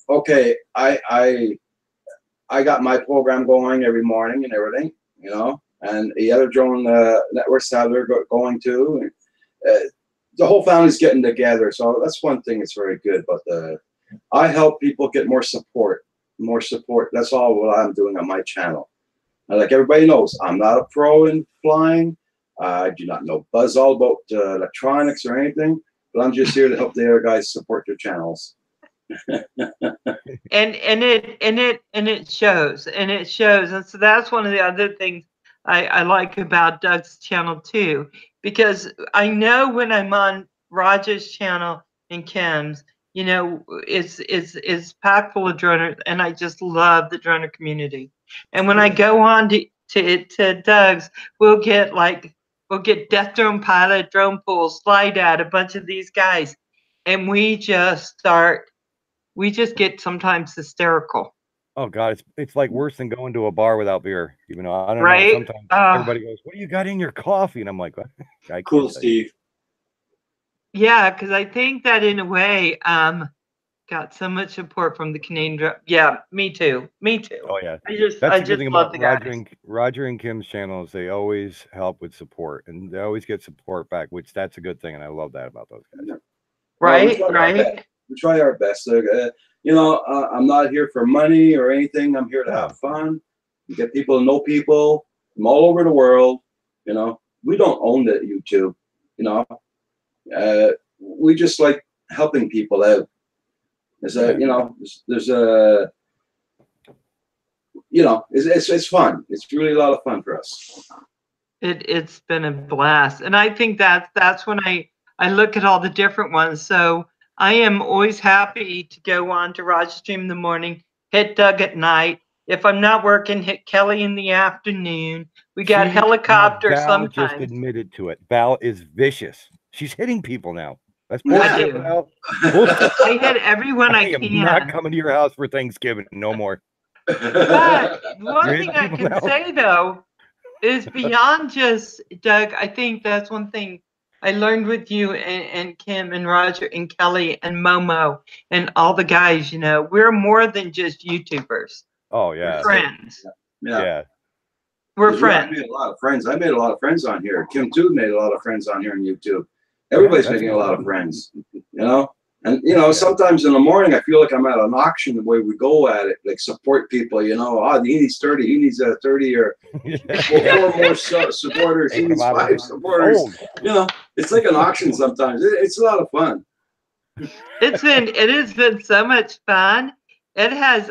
okay, I got my program going every morning and everything, and the other drone networks that they're going to. The whole family's getting together, so that's one thing that's very good. But I help people get more support. That's all what I'm doing on my channel. And like everybody knows, I'm not a pro in flying. I do not know buzz all about electronics or anything, but I'm just here to help the other guys support their channels. and it shows, and so that's one of the other things I like about Doug's channel too, because I know when I'm on Roger's channel and Kim's, it's packed full of droners, and I just love the droner community. And when I go on to Doug's, we'll get Death Drone Pilot, Drone Pool, Slide Out, a bunch of these guys, and we just get sometimes hysterical. Oh God, it's like worse than going to a bar without beer. I don't know. Sometimes everybody goes, "What do you got in your coffee?" And I'm like, what? Cool, Steve. Yeah, because I think that in a way, got so much support from the Canadian. Yeah, me too. Oh yeah, I just love the guys. Roger and Kim's channels. They always help with support, and they always get support back, which that's a good thing, and I love that about those guys. Right. We try our best. I'm not here for money or anything. I'm here to have fun, get people to know people from all over the world. We don't own the YouTube. We just like helping people out. It's fun. It's really a lot of fun for us. It's been a blast, and I think that's when I look at all the different ones. So I am always happy to go on to Roger Stream in the morning, hit Doug at night. If I'm not working, hit Kelly in the afternoon. We got helicopter sometimes. Val just admitted to it. Val is vicious. She's hitting people now. That's bullshit, Val. I hit everyone I can. I'm not coming to your house for Thanksgiving no more. But one thing I can say though is beyond just Doug. I think that's one thing I learned with you and Kim and Roger and Kelly and Momo and all the guys. You know, we're more than just YouTubers. Oh We're yeah. friends. Yeah. We're 'Cause friends. I made a lot of friends. I made a lot of friends on here. Kim too made a lot of friends on here on YouTube. Everybody's that's making a lot of good. friends, you know. And you know, Yeah. sometimes in the morning I feel like I'm at an auction the way we go at it, like support people. You know, oh, he needs 30, he needs 30, or four more supporters, he needs 5 supporters. Oh, You know, it's like an auction sometimes. It's a lot of fun. It has been so much fun. It has.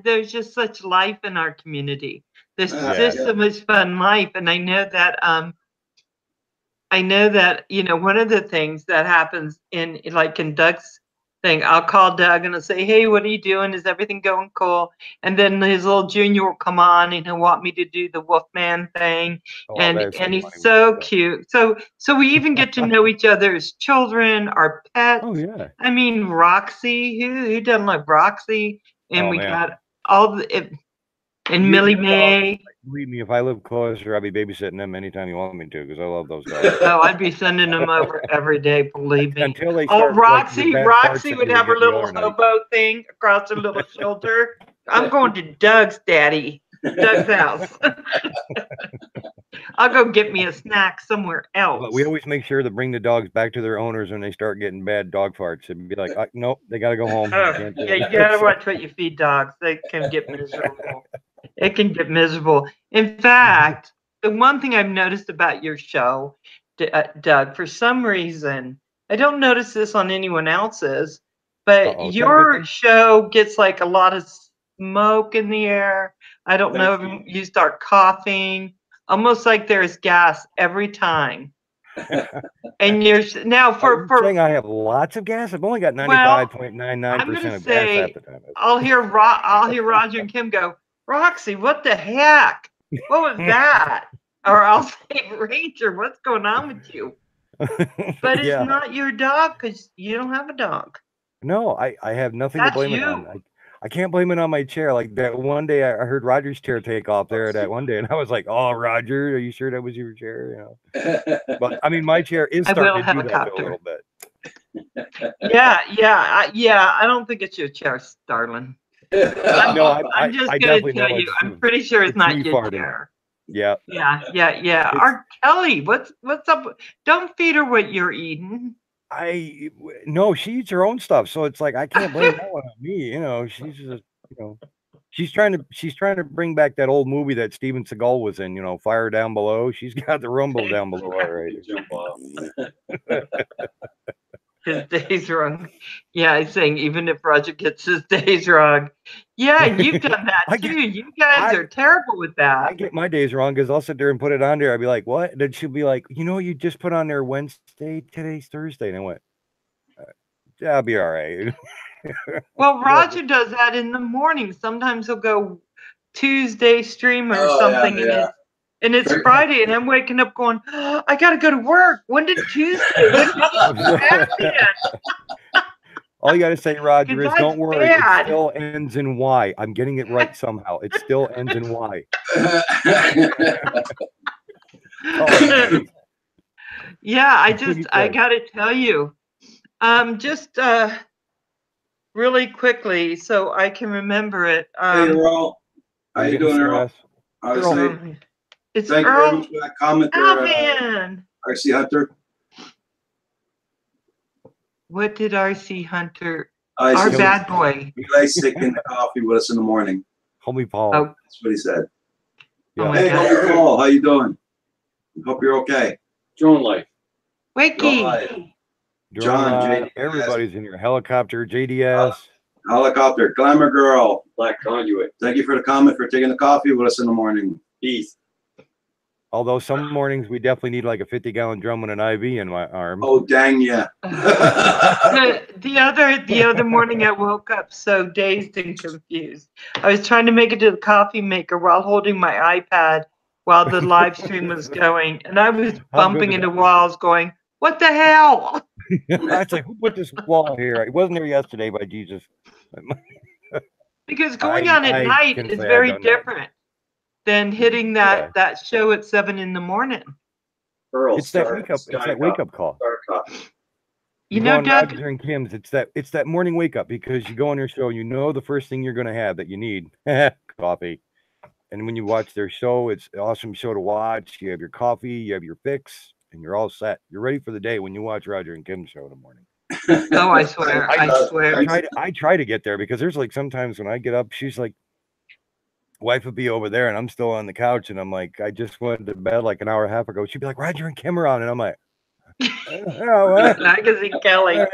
There's just such life in our community. There's just so much fun life, and I know that, you know, one of the things that happens in Doug's thing, I'll call Doug and I'll say, hey, what are you doing? Is everything going cool? And then his little junior will come on and he'll want me to do the Wolfman thing. And he's so cute. So we even get to know each other's children, our pets. Oh yeah. I mean, Roxy, who doesn't love Roxy? And we got all the, and Millie Mae. Believe me, if I live closer, I'll be babysitting them anytime you want me to, because I love those dogs. Oh, I'd be sending them over every day, believe me. Until they start, Roxy would have her little night. hobo thing across her little shoulder. I'm going to Doug's house. I'll go get me a snack somewhere else. But we always make sure to bring the dogs back to their owners when they start getting bad dog farts. And be like, nope, they got to go home. Yeah, you got to watch what you feed dogs. They can get miserable. It can get miserable. In fact, the one thing I've noticed about your show, Doug, for some reason, I don't notice this on anyone else's, but your show gets like a lot of smoke in the air. I don't know if you start coughing, almost like there's gas every time. And you're now for saying I have lots of gas. I've only got 95.99% of gas at the time. I'll hear Roger and Kim go, Roxy, what the heck? What was that? Or I'll say, Ranger, what's going on with you? But it's not your dog because you don't have a dog. No, I have nothing to blame it on. I can't blame it on my chair. Like that one day I heard Roger's chair take off there that one day, and I was like, oh, Roger, are you sure that was your chair? You know. But I mean, my chair is starting to do that a little bit. Yeah. I don't think it's your chair, darling. I'm just going to tell you, I'm pretty sure it's not your chair. Yeah. Our Kelly, what's up? Don't feed her what you're eating. No, she eats her own stuff, so it's like I can't blame that one on me. You know, she's just, you know, she's trying to bring back that old movie that Steven Seagal was in. You know, Fire Down Below. She's got the rumble down below already. Jump off. His days wrong. Yeah, I'm saying even if Roger gets his days wrong. Yeah, you've done that too. You guys are terrible with that. I get my days wrong because I'll sit there and put it on there. I'll be like, what? And then she'll be like, you know, you just put on there Wednesday, today's Thursday. And I went, yeah, I'll be all right. Well, Roger does that in the morning. Sometimes he'll go Tuesday stream or something. Yeah. And it's Friday, and I'm waking up going, oh, I got to go to work. When did Tuesday? All you got to say, Roger, is don't worry. It still ends in Y. I'm getting it right somehow. It still ends in Y. Yeah, I got to tell you, just really quickly so I can remember it. Hey, Earl. How you doing, Earl? It's Thank you very much for that comment there, RC Hunter. What did RC Hunter, our bad boy? He likes taking the coffee with us in the morning. Homie Paul. Oh. That's what he said. Yeah. Hey, homie Paul, how you doing? Hope you're okay. Drone life. Wakey. John, everybody's in your helicopter, JDS. Helicopter, Glamour Girl. Black Conduit. Thank you for the comment, for taking the coffee with us in the morning. Peace. Although some mornings we definitely need like a 50-gallon drum and an IV in my arm. Oh, dang yeah. The other morning I woke up so dazed and confused. I was trying to make it to the coffee maker while holding my iPad while the live stream was going, and I was bumping into walls going, what the hell? It's like, who put this wall here? It wasn't here yesterday, by Jesus. Because going on at night is very different than hitting that show at 7 in the morning. Earl, It's that wake up. It's that wake up call. You go know, on Doug. Roger and Kim's. It's that morning wake up because you go on their show. You know the first thing you're going to have that you need coffee. And when you watch their show, it's an awesome show to watch. You have your coffee, you have your fix, and you're all set. You're ready for the day when you watch Roger and Kim's show in the morning. Oh, I swear. I swear. I try to get there because there's like sometimes when I get up, she's like, wife would be over there and I'm still on the couch and I'm like, I just went to bed like an hour and a half ago. She'd be like, Roger and Kim are on. And I'm like, oh, what? I can see Kelly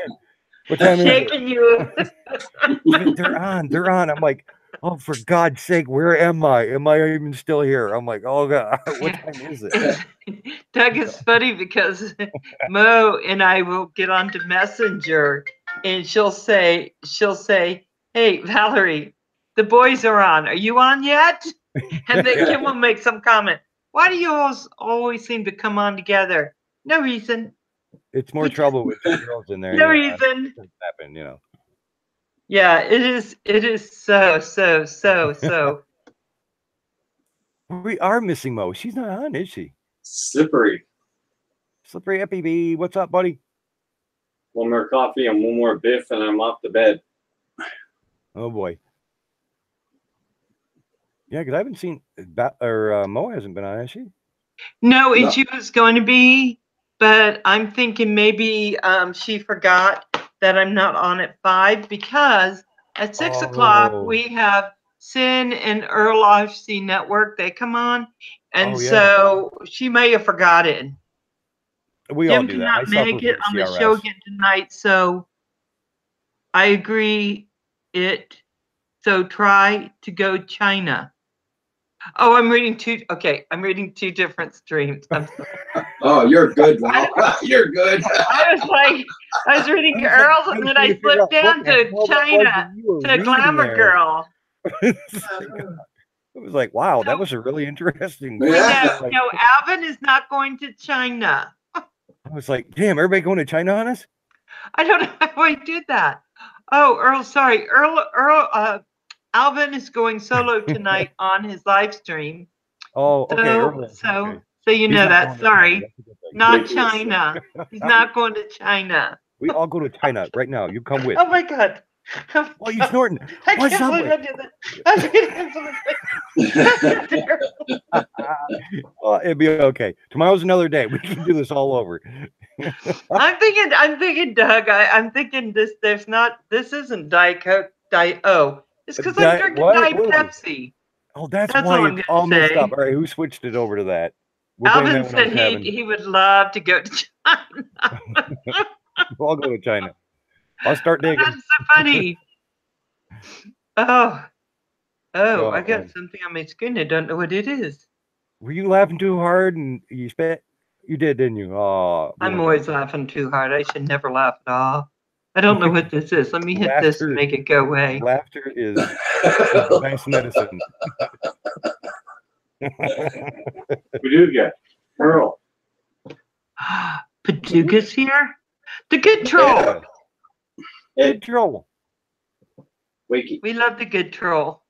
What time is it? shaking you. They're on. I'm like, oh, for God's sake, where am I? Am I even still here? I'm like, oh God, what time is it? Doug is funny because Mo and I will get onto Messenger and she'll say, hey, Valerie, the boys are on. Are you on yet? And then Kim will make some comment. Why do you always seem to come on together? No reason. It's more trouble with the girls in there. No reason. Happen, you know. Yeah, it is so. We are missing Mo. She's not on, is she? Slippery. Slippery FPV. What's up, buddy? One more coffee and one more biff, and I'm off the bed. Oh boy. Yeah, because I haven't seen Mo hasn't been on, has she? No, and she was going to be, but I'm thinking maybe she forgot that I'm not on at 5 because at 6 o'clock we have Sin and Earl RC Network. They come on, and so she may have forgotten. We Jim all do cannot that. make it on the show again tonight, so I agree. So try to go China. Oh, I'm reading two. Okay, I'm reading 2 different streams. I'm sorry. Oh, you're good now. You're good. I was reading Earl's, and then I slipped down to China to Glamour Girl. It was like, wow, that was a really interesting. Yeah. No, Alvin is not going to China. I was like, damn, everybody going to China on us? I don't know how I did that. Oh, Earl, sorry. Alvin is going solo tonight on his live stream. Oh, okay. So you know that. Sorry. Not China. He's not going to China. We all go to China right now. You come with. Oh my God. Why are you snorting? What's up? Well, it'd be okay. Tomorrow's another day. We can do this all over. I'm thinking, Doug. I'm thinking this. This isn't Diet Coke. It's because I'm drinking Diet Pepsi. Oh, that's why it's all messed up. All right, who switched it over to that? Alvin said he would love to go to China. I'll go to China. I'll start digging. That's so funny. Oh, I got something on my screen. I don't know what it is. Were you laughing too hard and you spit? You did, didn't you? Oh, I'm always laughing too hard. I should never laugh at all. I don't know what this is. Let me hit this and make it go away. Laughter is nice medicine. Paducah, Earl. Paducah's here? The good troll. Yeah. Good troll. Wakey. We love the good troll.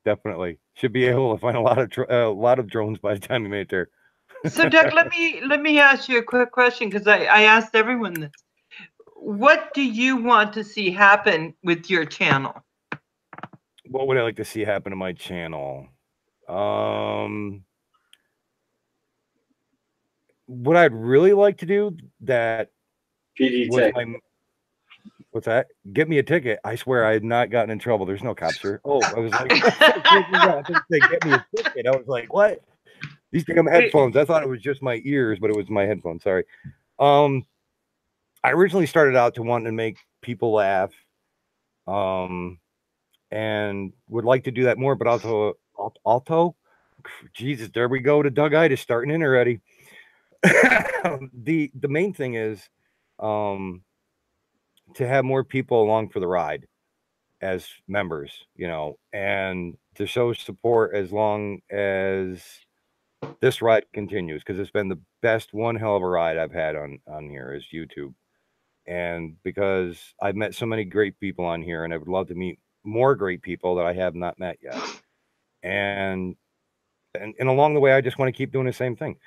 Definitely. Should be able to find a lot of drones by the time you made it there. So, Doug, let me ask you a quick question because I asked everyone this. What do you want to see happen with your channel? What would I like to see happen to my channel? What I'd really like to do that what's that? Get me a ticket. I swear I had not gotten in trouble. There's no cops here. Oh, I was like, get me a ticket. I was like, what? These damn headphones. I thought it was just my ears, but it was my headphones. Sorry. I originally started out to want to make people laugh. And would like to do that more, but also, Jesus, there we go to Doug-itis starting in already. The main thing is to have more people along for the ride as members, you know, and to show support as long as this ride continues, because it's been the best one hell of a ride I've had on here is YouTube. And because I've met so many great people on here, and I would love to meet more great people that I have not met yet. And along the way, I just want to keep doing the same thing.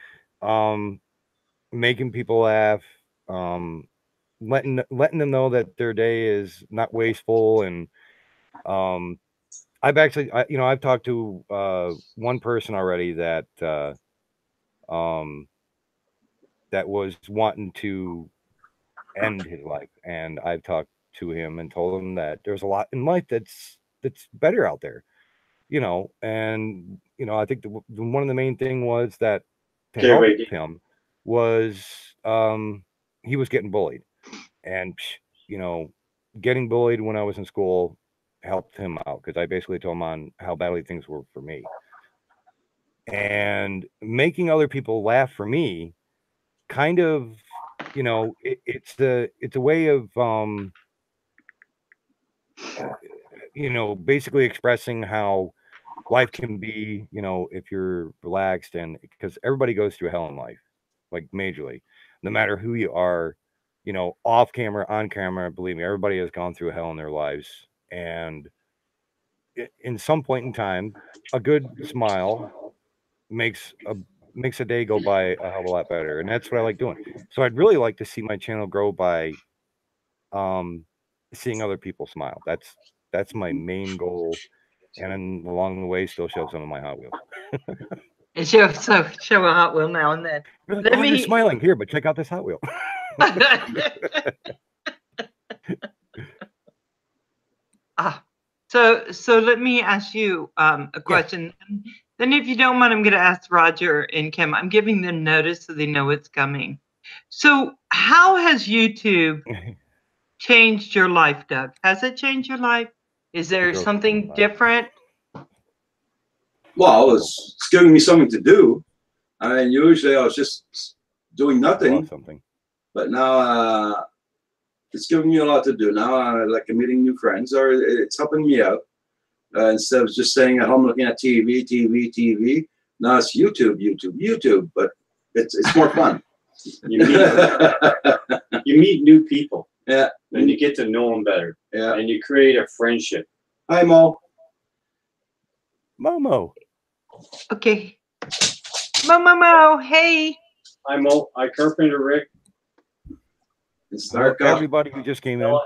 Making people laugh, letting them know that their day is not wasteful. And I've actually, I've talked to one person already that that was wanting to end his life, and I've talked to him and told him that there's a lot in life that's better out there, and I think one of the main thing was that to help him was he was getting bullied, and getting bullied when I was in school helped him out because I basically told him on how badly things were for me, and making other people laugh for me kind of it's a way of basically expressing how life can be, if you're relaxed, and because everybody goes through hell in life, like majorly, no matter who you are, off camera, on camera, believe me, everybody has gone through hell in their lives. And in some point in time, a good smile makes a day go by a hell of a lot better. And that's what I like doing. So I'd really like to see my channel grow by seeing other people smile. That's my main goal. And then along the way, still show some of my Hot Wheels. And show a Hot Wheel now and then. You're like, you're smiling here, but check out this Hot Wheel. So let me ask you a question. Yeah. Then if you don't mind, I'm going to ask Roger and Kim. I'm giving them notice so they know it's coming. So how has YouTube changed your life, Doug? Has it changed your life? Is there something different? Well, it's giving me something to do. I mean, usually I was just doing nothing. But now it's giving me a lot to do. Now I like meeting new friends, or it's helping me out. Instead of just staying at home looking at TV. Now it's YouTube. But it's more fun. You meet new people. Yeah. And you get to know them better. Yeah. And you create a friendship. Hi, Mo. Momo. Okay. Mo. Hey. Hi, Mo. Hi, Carpenter Rick. Everybody who just came in.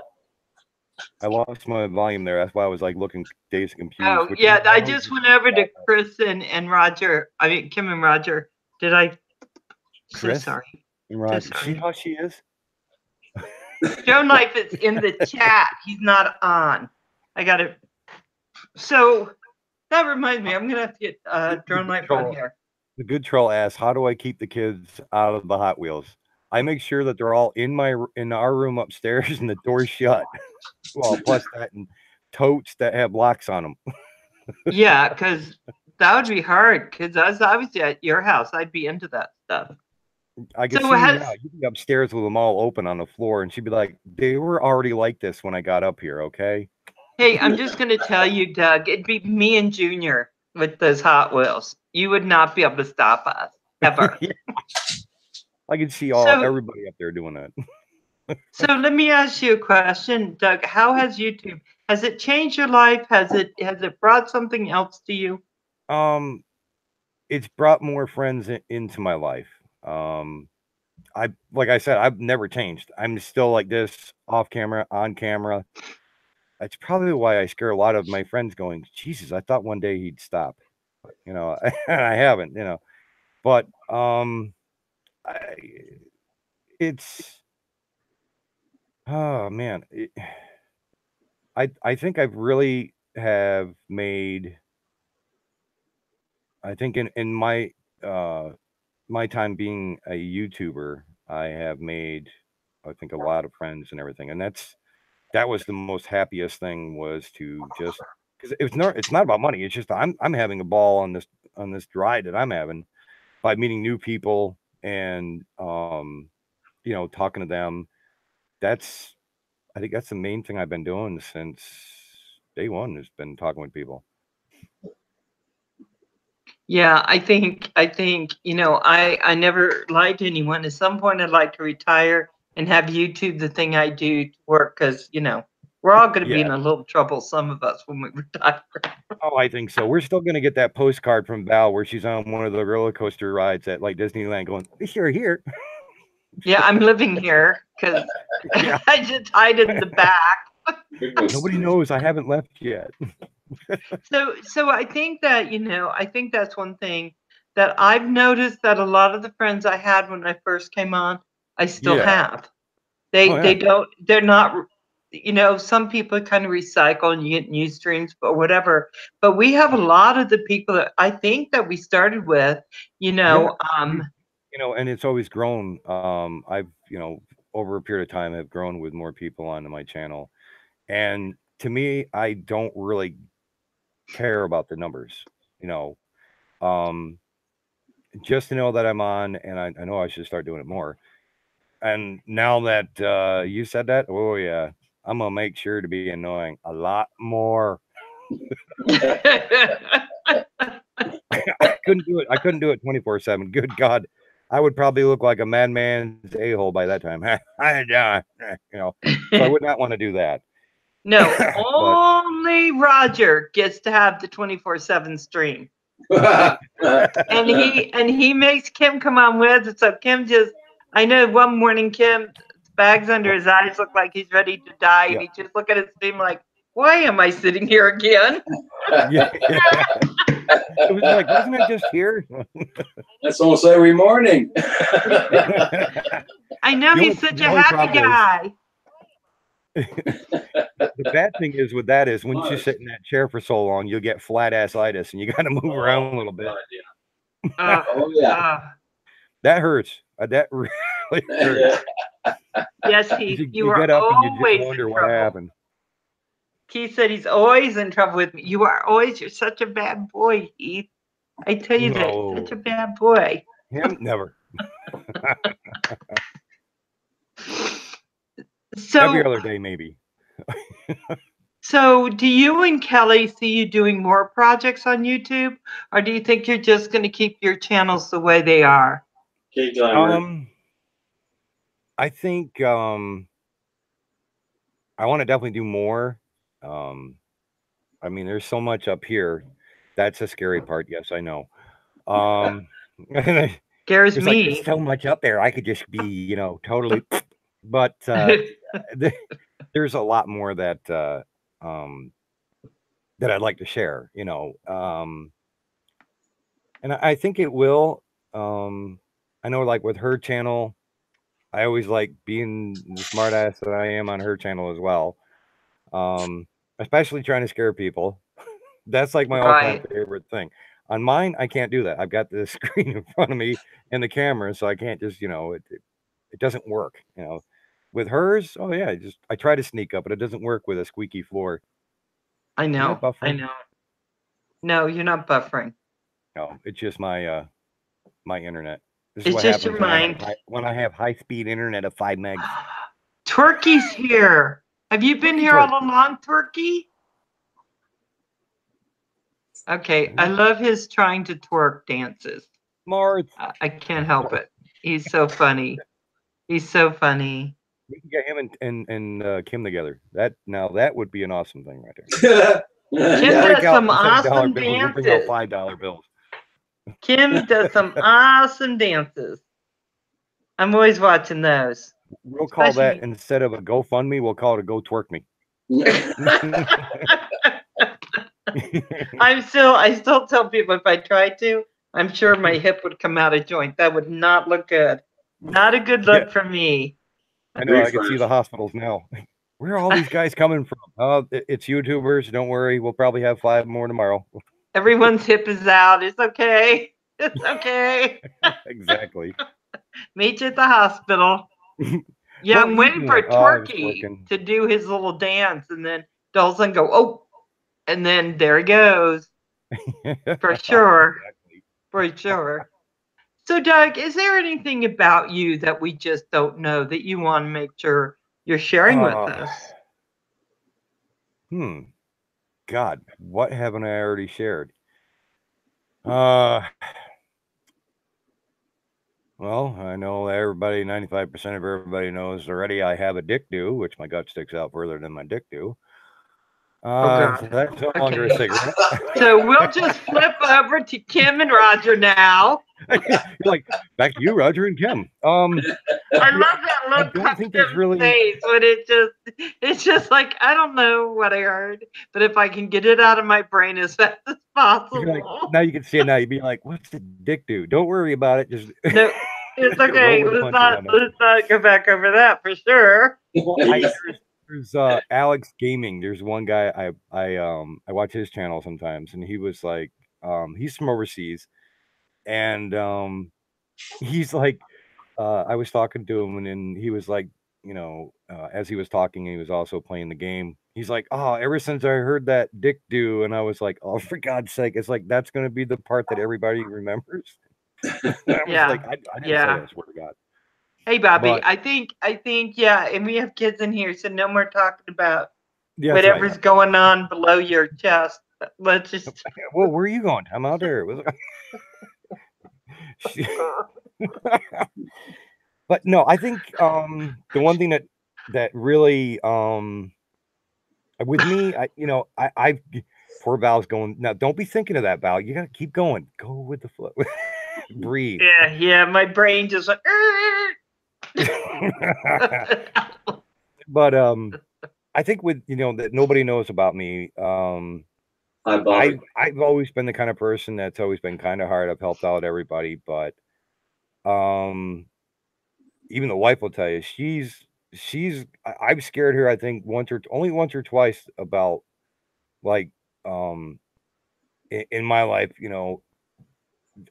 I lost my volume there. That's why I was like looking dazed and confused. Oh, yeah. I just went over to Chris and Roger. I mean, Kim and Roger. Did I? Chris? So sorry. And Roger. See how she is? Joe Knife is in the chat. He's not on. I got it. So that reminds me, I'm going to have to get Drone Knife on here. The good troll asks, how do I keep the kids out of the Hot Wheels? I make sure that they're all in our room upstairs and the door's shut. Well, plus that and totes that have locks on them. Yeah, because that would be hard. Because I was obviously at your house, I'd be into that stuff. I can see you now. You'd be upstairs with them all open on the floor, and she'd be like, "They were already like this when I got up here." Okay. Hey, I'm just gonna tell you, Doug. It'd be me and Junior with those Hot Wheels. You would not be able to stop us ever. Yeah. I can see everybody up there doing that. So let me ask you a question, Doug. How has YouTube? Has it changed your life? Has it brought something else to you? It's brought more friends into my life. Like I said, I've never changed. I'm still like this, off camera, on camera. That's probably why I scare a lot of my friends going, Jesus, I thought one day he'd stop. And I haven't, But oh man. I think I've really have made, I think in my my time being a YouTuber, I have made, I think, a lot of friends and everything. And that was the most happiest thing, was to just, because it's not about money. It's just I'm having a ball on this ride that I'm having by meeting new people and talking to them. I think that's the main thing I've been doing since day one, has been talking with people. Yeah, I think I never lied to anyone. At some point, I'd like to retire and have YouTube the thing I do to work, because we're We're all going to be Yeah. in a little trouble, some of us, when we retire. Oh, I think so. We're still gonna get that postcard from Val where she's on one of the roller coaster rides at like Disneyland, going, "At least you're here." Yeah, I'm living here because Yeah. I just hide in the back. Nobody knows I haven't left yet. So I think that, I think that's one thing that I've noticed that a lot of the friends I had when I first came on, I still Yeah. have. Oh, yeah. They're not, some people kind of recycle and you get new streams, but whatever. But we have a lot of the people that I think that we started with, Yeah. And it's always grown. I've, over a period of time have grown with more people onto my channel. And to me, I don't really care about the numbers, just to know that I'm on, and I know I should start doing it more. And now that you said that, oh yeah, I'm gonna make sure to be annoying a lot more. I couldn't do it. I couldn't do it 24/7. Good God, I would probably look like a madman's a-hole by that time. So I would not want to do that. No, only Roger gets to have the 24/7 stream. and he makes Kim come on with it. So Kim I know one morning Kim bags under his eyes look like he's ready to die, and he just look at his stream like, why am I sitting here again? Yeah. It was like, wasn't I just here? That's almost every morning. I know he's such a happy guy. The bad thing is with that is once you sit in that chair for so long, you'll get flat ass-itis and you got to move around a little bit. Oh yeah, that hurts. That really hurts. Yes, Heath, you are get up and you always just wonder in what trouble. happened. Keith said he's always in trouble with me. You're such a bad boy, Heath. I tell you that, you're such a bad boy. Him, never. So every other day, maybe. So do you and Kelly see you doing more projects on YouTube, or do you think you're just going to keep your channels the way they are? I think I want to definitely do more. I mean, there's so much up here. That's a scary part. Yes, I know. Scares me. There's so much up there. I could just be, totally. But there's a lot more that that I'd like to share. And I think it will. I know, like with her channel, I always like being the smart ass that I am on her channel as well. Especially trying to scare people. That's like my all-time favorite thing. On mine, I can't do that. I've got the screen in front of me and the camera, so I can't just, it doesn't work. With hers, oh yeah, I try to sneak up, but it doesn't work with a squeaky floor. I know. I know. No, you're not buffering. No, it's just my my internet. This is what just your mind. When I have high-speed internet of 5 megs. Turkey's here. Have you been here all along, Turkey? Okay, I love his trying to twerk dances. Marth. I can't help it. He's so funny. He's so funny. We can get him and Kim together. That would be an awesome thing right there. Kim does some awesome dances. Bring out $5 bills. Kim does some awesome dances. I'm always watching those. We'll call that, instead of a GoFundMe, we'll call it a Go Twerk Me. I still tell people if I tried to, I'm sure my hip would come out of joint. That would not look good. Not a good look for me. I know. I can see the hospitals now. Where are all these guys coming from? It's YouTubers. Don't worry. We'll probably have 5 more tomorrow. Everyone's hip is out. It's okay. It's okay. Exactly. Meet you at the hospital. Yeah, I'm waiting for Turkey to do his little dance, and then Paulson go, oh, and then there he goes. For sure. Exactly. For sure. So, Doug, is there anything about you that we just don't know that you want to make sure you're sharing with us? God, what haven't I already shared? Well, I know everybody, 95% of everybody knows already I have a dick do, which my gut sticks out further than my dick do. Oh, God. So that's no longer a cigarette. So we'll just flip over to Kim and Roger now. You're like, back to you, Roger and Kim. I love that look don't on think there's Kim's really- face when it's just like, I don't know what I heard, but if I can get it out of my brain as fast as possible. Like, now you can see it now. You'd be like, what's the dick do? Don't worry about it. Just No, it's okay. roll with the Let's punches not go back over that for sure. Well, there's Alex Gaming. There's one guy I watch his channel sometimes, and he was like, he's from overseas, and he's like, I was talking to him, and then he was like, you know, as he was talking, he was also playing the game. He's like, oh, ever since I heard that dick do, and I was like, oh, for God's sake, it's like that's going to be the part that everybody remembers. I was like, I didn't say that, I swear to God. Hey, Bobby, but, I think, yeah, and we have kids in here, so no more talking about whatever's going on below your chest. Let's just. Well, where are you going? I'm out there. But no, I think the one thing that really with me, I poor Val's going now. Don't be thinking of that, Val. You gotta keep going. Go with the flow. Breathe. Yeah. My brain just went. But I think with that nobody knows about me. I've always been the kind of person that's always been kind of hard. I've helped out everybody, but even the wife will tell you I've scared her, I think only once or twice about like in my life,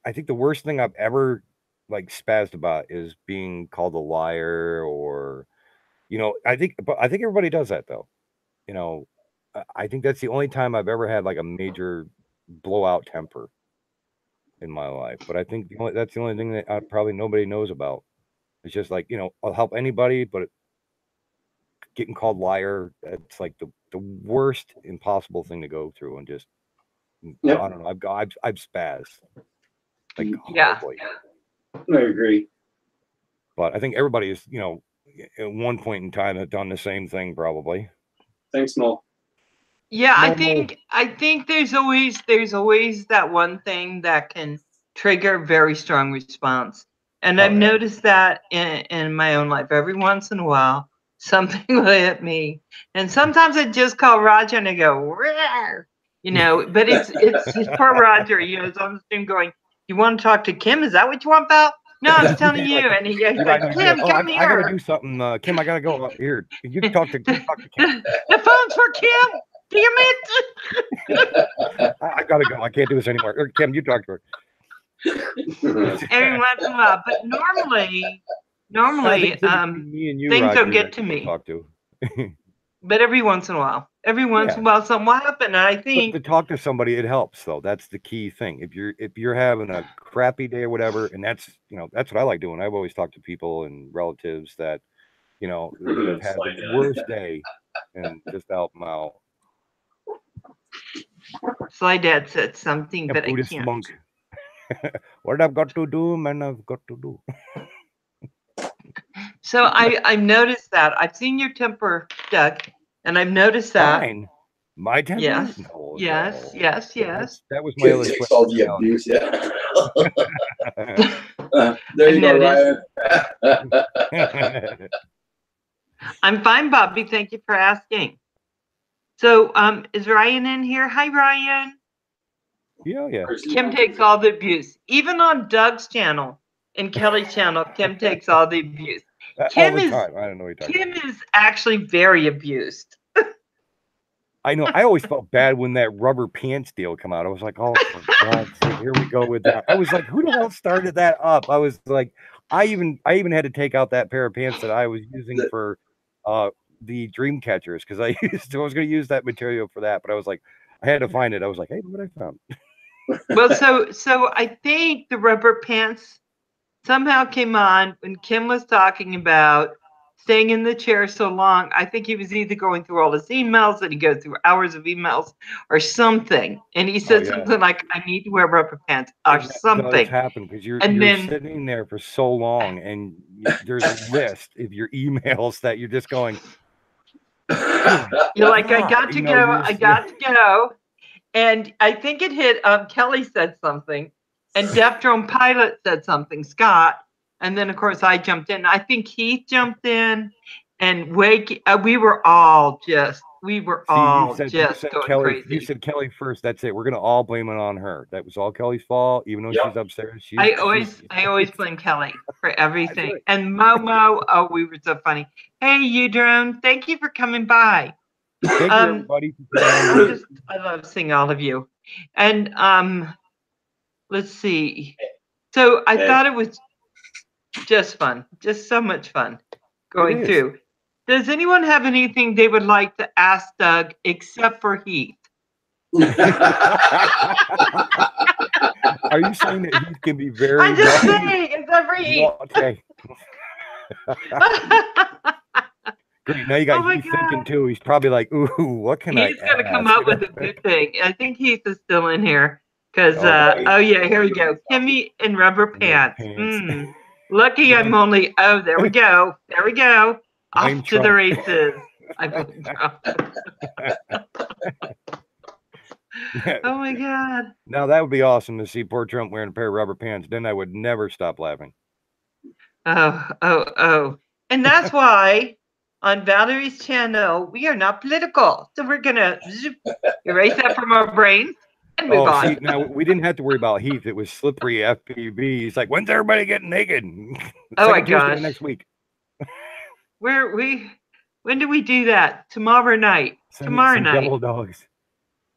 I think the worst thing I've ever like spazzed about is being called a liar or I think everybody does that though. I think that's the only time I've ever had like a major blowout temper in my life. But I think that's the only thing that probably nobody knows about. It's just like, I'll help anybody, but getting called liar, it's like the worst impossible thing to go through. And just, I don't know. I've spazzed. Like, horribly. I agree. But I think everybody is, at one point in time have done the same thing probably. Thanks, Mo. Yeah, I think there's always that one thing that can trigger very strong response. And I've noticed that in my own life. Every once in a while, something will hit me. And sometimes I just call Roger and I go, rare, but it's poor Roger, it's on the stream going, you want to talk to Kim? Is that what you want, Val? No, I was telling you. And he's like, Kim, come here. I gotta do something. Kim, I gotta go up here. You can talk to Kim. The phone's for Kim. Damn it. I gotta go. I can't do this anymore. Kim, you talk to her. Every once in a while. But normally things don't get to me. Talk to. But every once in a while. Something will happen. And I think to talk to somebody, it helps though. That's the key thing. If you're having a crappy day or whatever, and that's what I like doing. I've always talked to people and relatives that have had the worst day and just help them out. Sly Dad said something, but Buddhist I can't. Monk. What I've got to do, man, I've got to do. So I've noticed that. I've seen your temper, Doug, and I've noticed that. Mine? My temper? Yes. No, yes. no. Yes. Yes. That was my other all the abuse, there you go, Ryan. I'm fine, Bobby. Thank you for asking. So, is Ryan in here? Hi, Ryan. Yeah. Kim takes all the abuse, even on Doug's channel and Kelly's channel. Kim takes all the abuse. Kim is actually very abused. I know. I always felt bad when that rubber pants deal come out. I was like, oh, for God's sake, here we go with that. I was like, who the hell started that up? I was like, I even had to take out that pair of pants that I was using for the dream catchers because I was going to use that material for that, but I was like, I had to find it. I was like, hey, look what I found. Well, so I think the rubber pants somehow came on when Kim was talking about staying in the chair so long. I think he was either going through all his emails and he goes through hours of emails or something. And he said something like, I need to wear rubber pants or something. That does happen because you're sitting there for so long and there's a list of your emails that you're just going. You're like, I got to go. I got to go. And I think it hit, Kelly said something and Deaf Drone Pilot said something, Scott. And then, of course, I jumped in. I think Heath jumped in and we were all just going Kelly, crazy. You said Kelly first. That's it. We're going to all blame it on her. That was all Kelly's fault, even though she's upstairs. I always blame Kelly for everything. Right. And Momo, oh, we were so funny. Hey, you drone, thank you for coming by. Thank you, everybody. I love seeing all of you. And let's see. So I thought it was just fun, just so much fun going through. Does anyone have anything they would like to ask Doug except for Heath? Are you saying that Heath can be very? I'm just saying, except for Heath. Okay. Great. Now you got Heath thinking too. He's probably like, "Ooh, what can I?" He's gonna come up with a good thing. I think Heath is still in here because. Oh yeah, here we go. Kimmy in rubber pants. Lucky I'm only. Oh, there we go. There we go. Off to the races. Oh my God. Now that would be awesome to see poor Trump wearing a pair of rubber pants. Then I would never stop laughing. Oh. And that's why on Valerie's channel, we are not political. So we're going to erase that from our brains and move on. See, now we didn't have to worry about Heath. It was slippery FPV. He's like, when's everybody getting naked? Oh my gosh. Next week. When do we do that? Tomorrow night. Tomorrow night. Double dogs.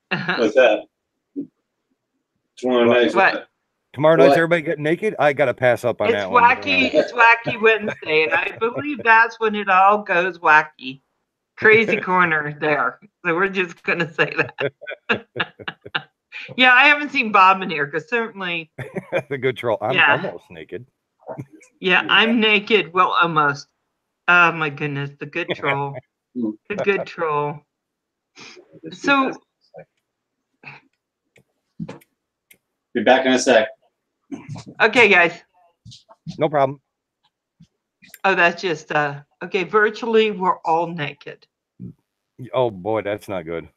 What's that? Tomorrow night. What? Tomorrow night's everybody getting naked? I got to pass up on that one. It's Wacky Wednesday, and I believe that's when it all goes wacky. Crazy corner there. So we're just going to say that. Yeah, I haven't seen Bob in here because certainly. The good troll. I'm almost naked. Yeah, I'm naked. Well, almost. Oh, my goodness. The good troll. The good troll. So. Be back in a sec. Okay, guys. No problem. Oh, that's just okay. Virtually, we're all naked. Oh boy, that's not good.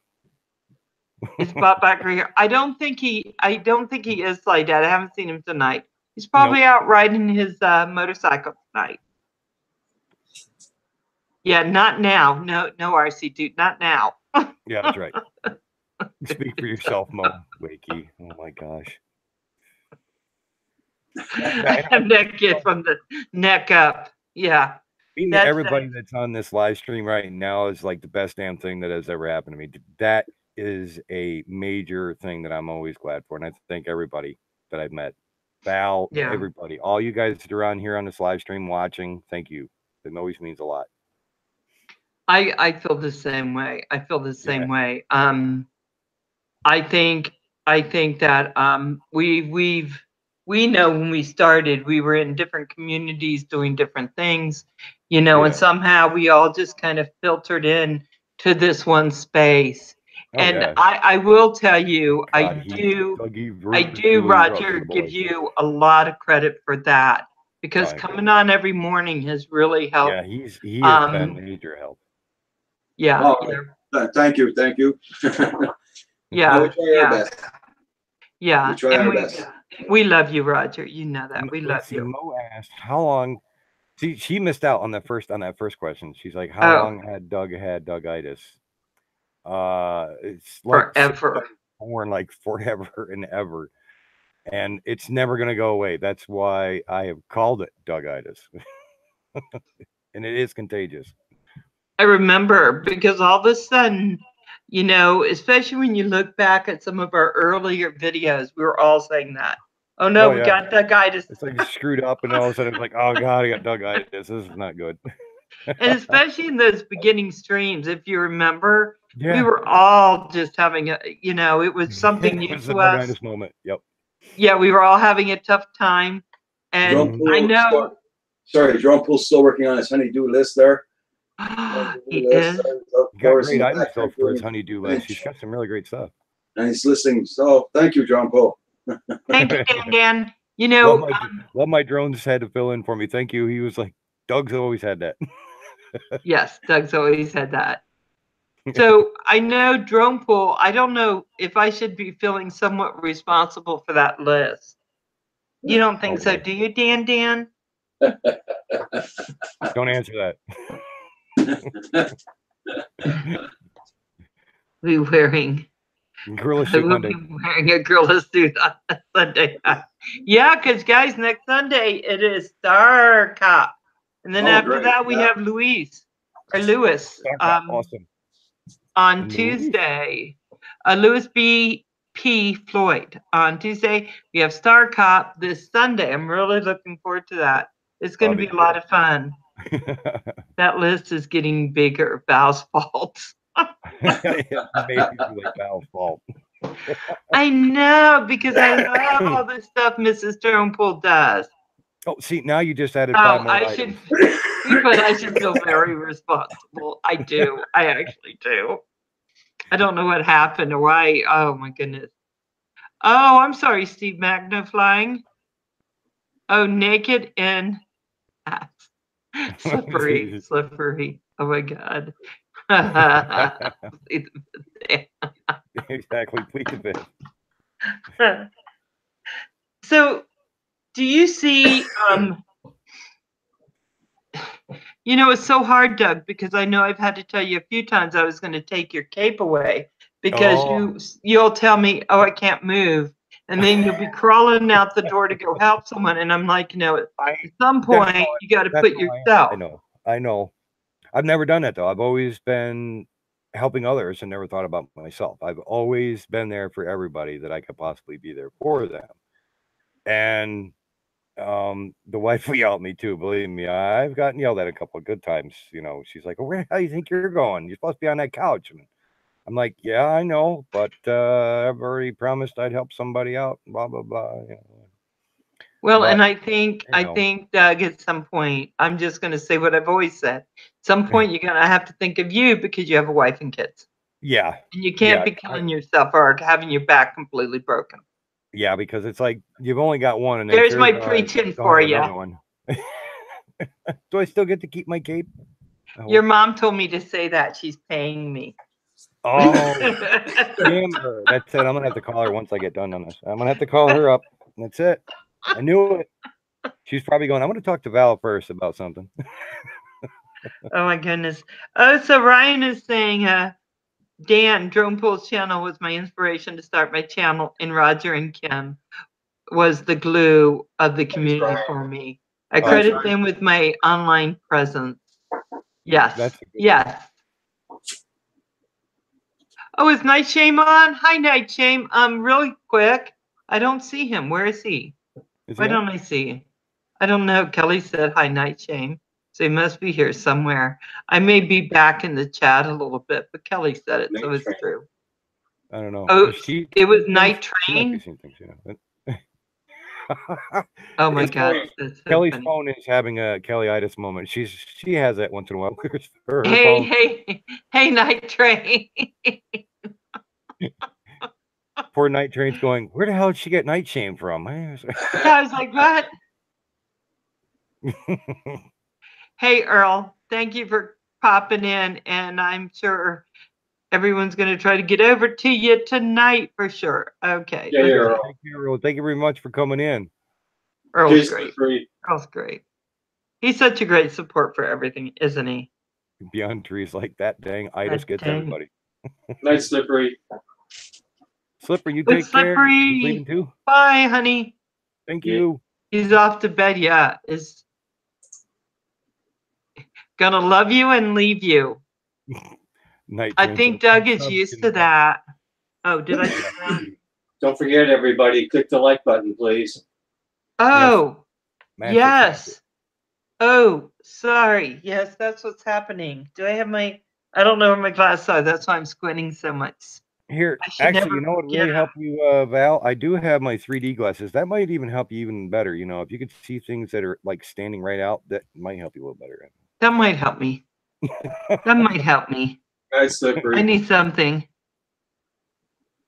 Is Bob back right here? I don't think he is Sly Dad. I haven't seen him tonight. He's probably out riding his motorcycle tonight. Yeah, not now. No, RC dude, not now. Yeah, that's right. Speak for yourself, Mo. Wakey. Oh my gosh. I'm naked from the neck up. Yeah. Being everybody that's on this live stream right now is like the best damn thing that has ever happened to me. That is a major thing that I'm always glad for. And I thank everybody that I've met. Val, everybody, all you guys that are on here on this live stream watching, thank you. It always means a lot. I feel the same way. I feel the same way. I think that we know when we started, we were in different communities doing different things, and somehow we all just kind of filtered in to this one space. I will tell you, I do, Roger, give you a lot of credit for that because coming on every morning has really helped. Yeah, he has been major help. Yeah. Oh, thank you. Yeah. We try our best. Yeah. We try our best. We love you, Roger. You know that. We love you. Mo asked how long. See, she missed out on that first question. She's like, how long had Dougitis? It's like forever. Born like forever and ever. And it's never gonna go away. That's why I have called it Dougitis. And it is contagious. I remember because all of a sudden, especially when you look back at some of our earlier videos, we were all saying that. Oh no, we got Dougitis. It's like screwed up, and all of a sudden it's like, oh God, I got Dougitis. This is not good. And especially in those beginning streams, if you remember, we were all just having it was something new to us. Dougitis moment. Yep. Yeah, we were all having a tough time, and I know. sorry, Jerome Pool's still working on his honeydew list there. He is. He got great items though for his honeydew list. He's got some really great stuff. And he's listening. So thank you, Jerome Pool. Thank you, Dan. You know, love my drones had to fill in for me. Thank you. He was like, Doug's always had that. yes, Doug's always had that. So I know Drone Pool. I don't know if I should be feeling somewhat responsible for that list. You don't think so, do you, Dan? Don't answer that. Be wearing gorilla suit Monday. Be wearing a gorilla suit on Sunday. Yeah, because guys, next Sunday it is Star Cop, and then after that we have Lewis. Awesome. On Tuesday, Lewis B. P. Floyd. On Tuesday, we have Star Cop this Sunday. I'm really looking forward to that. It's going to be a lot of fun. That list is getting bigger. Val's fault. Val's fault. I know, because I love all the stuff Mrs. Turnpool does. Oh, see, now you just added 5 more items. But I should feel very responsible. I do. I actually do. I don't know what happened or why. Oh, my goodness. Oh, I'm sorry, Steve Magno flying. Oh, naked and slippery. Oh, my God. Exactly. Please a bit. So, do you see, you know, it's so hard, Doug, because I know I've had to tell you a few times I was going to take your cape away because you'll tell me, oh, I can't move. And then you'll be crawling out the door to go help someone. And I'm like, you know, at some point, you got to put yourself. I know. I've never done that, though. I've always been helping others and never thought about myself. I've always been there for everybody that I could possibly be there for them. And the wife will yell at me too, believe me. I've gotten yelled at a couple of good times. You know, she's like, well, where the hell do you think you're going? You're supposed to be on that couch. And I'm like, yeah, I know, but I've already promised I'd help somebody out, blah, blah, blah. You know. Well, and I think, Doug, at some point, I'm just going to say what I've always said. At some point, you're going to have to think of you because you have a wife and kids. Yeah. And you can't be killing yourself or having your back completely broken. Yeah, because it's like you've only got one. And there's my preaching for you. Do I still get to keep my cape? Your mom told me to say that. She's paying me. Oh, damn her. That's it. I'm going to have to call her once I get done on this. I'm going to have to call her up. That's it. I knew it. She's probably going, I'm going to talk to Val first about something. Oh, my goodness. Oh, so Ryan is saying, Dan, Drone Pool's channel was my inspiration to start my channel, and Roger and Kim was the glue of the community for me. I credit them with my online presence. Yes. Yes. Oh, is Night Shame on? Hi, Night Shame. Really quick. I don't see him. Where is he? Why don't I see him? I don't know. Kelly said hi, Night Shame. So he must be here somewhere. I may be back in the chat a little bit, but Kelly said it, so it's true. I don't know. Oh, it was Night Train. Oh my God! Kelly's phone is having a Kellyitis moment. She has that once in a while. Hey, Night Train. Poor Night Train's going, where the hell did she get Night Shame from? I was like, what? Hey, Earl, thank you for popping in, and I'm sure everyone's going to try to get over to you tonight for sure. Okay. Yeah, Earl. Thank you, Earl. Thank you very much for coming in. Earl's great. Earl's great. He's such a great support for everything, isn't he? Beyond trees like that dang itis gets everybody. Nice, Slippery. Slippery, you take care. He's leaving too. Bye, honey. Thank you. He's off to bed. Yeah, is gonna love you and leave you. I think Doug is used to that. Oh, did I say that? Don't forget, everybody, click the like button, please. Oh, yes. Oh, sorry. Yes, that's what's happening. Do I have my? I don't know where my glasses are. That's why I'm squinting so much. Here, I should actually, never you know what forget really 'em. helped you, Val? I do have my 3D glasses. That might even help you even better. You know, if you could see things that are like standing right out, that might help you a little better. That might help me. That might help me. Nice slippery. I need something.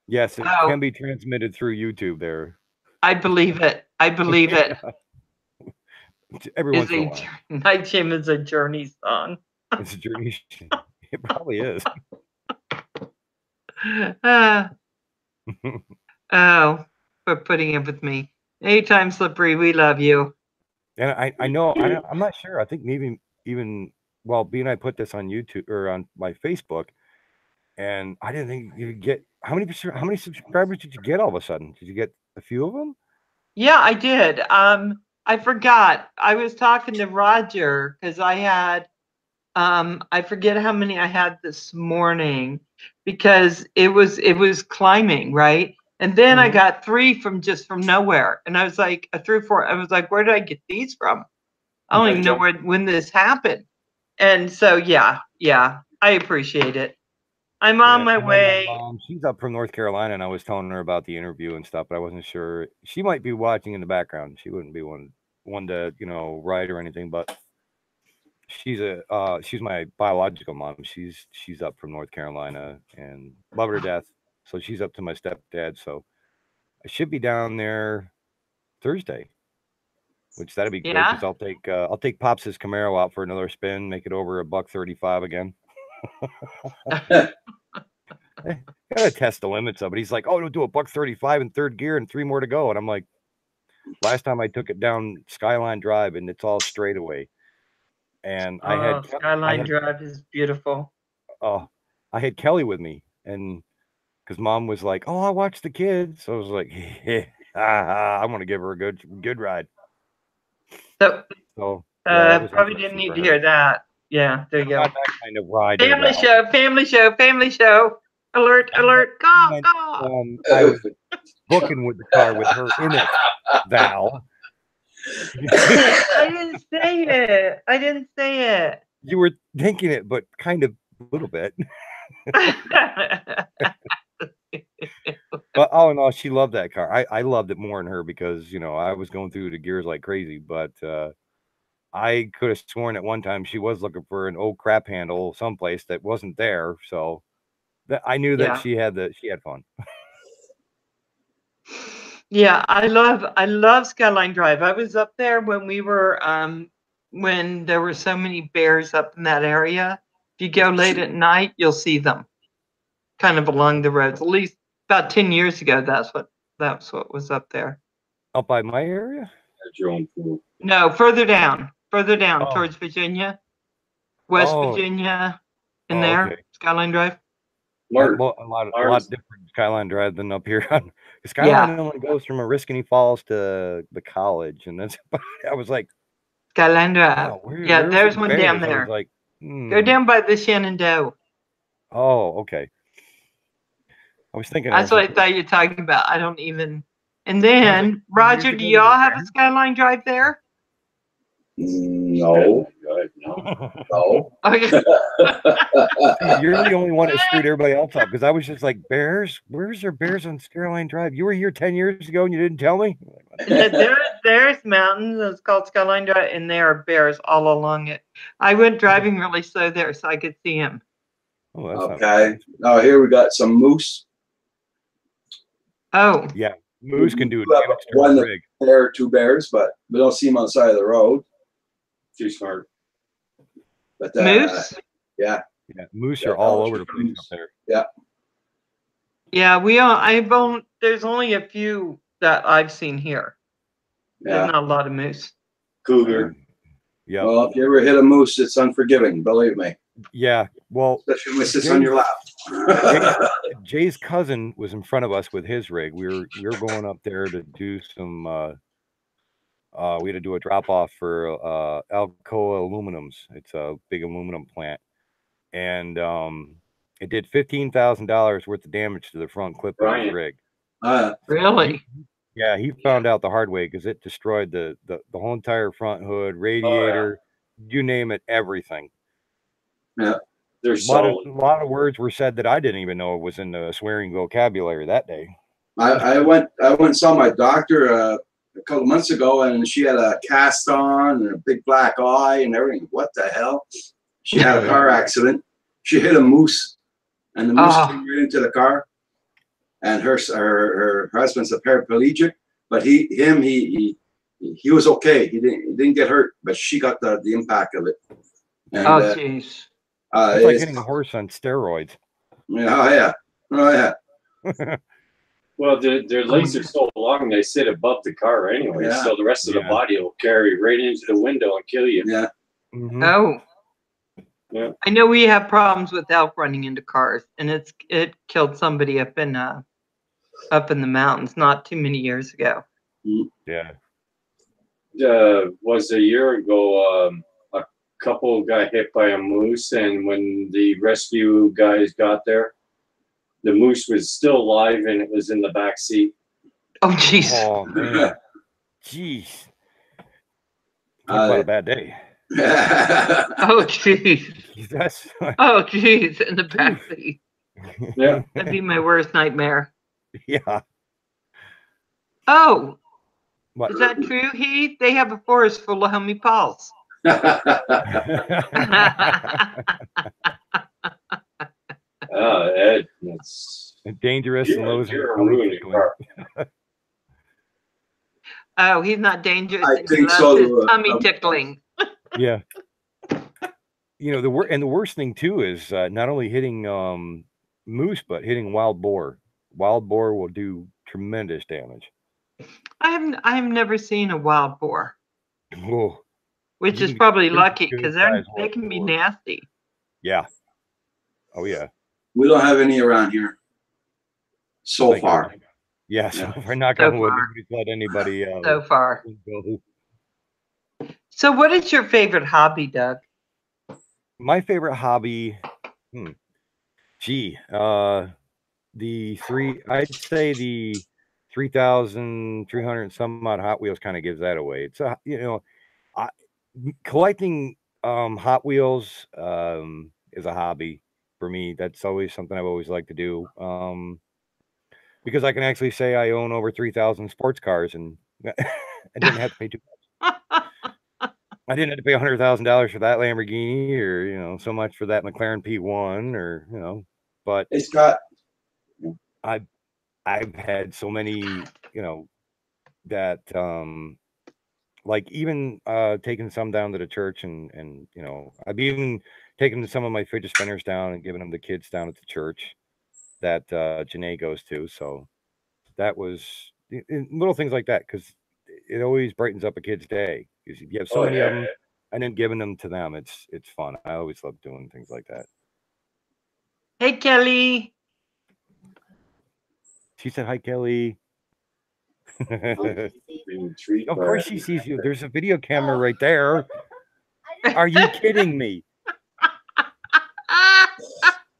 Yes, it Oh, can be transmitted through YouTube there. I believe it. I believe it. Every Is once in a a while. Night Gym is a Journey song. It's a journey. It probably is. Uh, oh, for putting up with me. Anytime, Slippery, we love you. And I know I'm not sure. I think maybe even well, B and I put this on YouTube or on my Facebook, and I didn't think you could get how many subscribers did you get all of a sudden? Did you get a few of them? Yeah, I did. I forgot. I was talking to Roger because I had I forget how many I had this morning because it was climbing, right? And then I got 3 from just from nowhere. And I was like, 3 or 4, I was like, where did I get these from? I don't even know when this happened. And so yeah, I appreciate it. I'm on Yeah, my I know my way. mom. She's up from North Carolina, and I was telling her about the interview and stuff, but I wasn't sure. She might be watching in the background. She wouldn't be one to write or anything, but she's my biological mom. She's up from North Carolina and love her to death. So she's up to my stepdad. So I should be down there Thursday, which that'd be good because Yeah. I'll take Pops' Camaro out for another spin, make it over $135 again. Gotta test the limits of it. He's like, "Oh, it'll do $135 in third gear and 3 more to go." And I'm like, last time I took it down Skyline Drive and it's all straightaway. And Oh, Skyline Drive is beautiful. I had Kelly with me, and because Mom was like, "Oh, I watch the kids," so I was like, "Yeah, I'm gonna give her a good ride." So So yeah, that was probably didn't interesting need for to her. hear that. Yeah, there you go. Not that kind of ride there, Family Val. show, family show, family show. Alert, alert, caw, caw. I was booking with the car with her in it, Val. I didn't say it. I didn't say it. You were thinking it, but kind of a little bit. But oh no, she loved that car. I loved it more than her because I was going through the gears like crazy. But I could have sworn at one time she was looking for an old crap handle someplace that wasn't there. So that I knew that Yeah. she had fun. Yeah, I love Skyline Drive. I was up there when we were when there were so many bears up in that area. If you go late at night, you'll see them kind of along the roads. At least about 10 years ago, that's what was up there. Up by my area? At your own pool. No, further down Oh. towards Virginia, West Virginia, in there, okay. Skyline Drive. A lot different Skyline Drive than up here. Skyline only goes from Oriskany Falls to the college, and that's about it. I was like, Skyline Drive. wow, Yeah, there's one down there. I was like, Go down by the Shenandoah. Oh, okay. I was thinking That's what I thought you were talking about. I don't even. And then, Roger, do y'all have a Skyline Drive there? No. No. Okay. You're the only one that screwed everybody else up because I was just like, bears? Where's there bears on Skyline Drive? You were here 10 years ago and you didn't tell me? There's mountains. It's called Skyline Drive, and there are bears all along it. I went driving really slow there so I could see them. Oh, that's okay. Now here we got some moose. Oh. Yeah, moose can do one pair, 2 bears, but we don't see them on the side of the road. Too smart. But moose? Yeah, moose are all over the place up there. Yeah. Yeah, there's only a few that I've seen here. Yeah. There's not a lot of moose. Cougar. Yeah. Well, if you ever hit a moose, it's unforgiving, believe me. Yeah. Well, especially when it sits on your lap. Jay's cousin was in front of us with his rig. We were going up there to do some we had to do a drop off for Alcoa Aluminums. It's a big aluminum plant. And it did $15,000 worth of damage to the front clip of his rig. Really? Yeah, he found out the hard way because it destroyed the whole entire front hood, radiator, you name it, everything. Yeah. They're a lot of words were said that I didn't even know was in the swearing vocabulary that day. I went and saw my doctor a couple months ago, and she had a cast on and a big black eye and everything. What the hell? She had a car accident. She hit a moose, and the moose came right into the car. And her husband's a paraplegic, but he was okay. He didn't get hurt, but she got the impact of it. And, jeez. It's like hitting a horse on steroids. Yeah, oh yeah. Well, their legs are so long, they sit above the car anyway, so the rest of the body will carry right into the window and kill you. Yeah. Mm-hmm. Oh. Yeah. I know we have problems with elk running into cars, and it killed somebody up in the mountains not too many years ago. Yeah. Was a year ago, a couple got hit by a moose, and when the rescue guys got there, the moose was still alive and it was in the back seat. Oh, jeez. Oh, man. Jeez. Talk about a bad day. Oh, jeez. That's Oh, jeez. In the back seat. Yeah. That'd be my worst nightmare. Yeah. Oh. What? Is that true, Heath? They have a forest full of homie Pauls. Ed, it's dangerous and those you're ruining car. Oh, he's not dangerous. I think so. His tummy tickling. Yeah. You know, the worst thing too is not only hitting moose, but hitting wild boar. Wild boar will do tremendous damage. I have never seen a wild boar. Whoa. Which is probably lucky because they can be nasty. Yeah. Oh yeah. We don't have any around here so far. Yeah, so we're not going to let anybody so far. So what is your favorite hobby, Doug? My favorite hobby, I'd say the 3,300 some odd Hot Wheels kind of gives that away. It's collecting Hot Wheels is a hobby for me. That's always something I've always liked to do. Because I can actually say I own over 3,000 sports cars, and I didn't have to pay too much. I didn't have to pay $100,000 for that Lamborghini, or so much for that McLaren P1, or But it's got. I've had so many, that like even taking some down to the church, and I've even taken some of my fidget spinners down and giving them to kids down at the church that Janae goes to. So that was little things like that, because it always brightens up a kid's day. Because you have so many of them, and then giving them to them, it's fun. I always love doing things like that. Hey, Kelly. She said hi, Kelly. Of course she sees you. There's a video camera right there. Are you kidding me?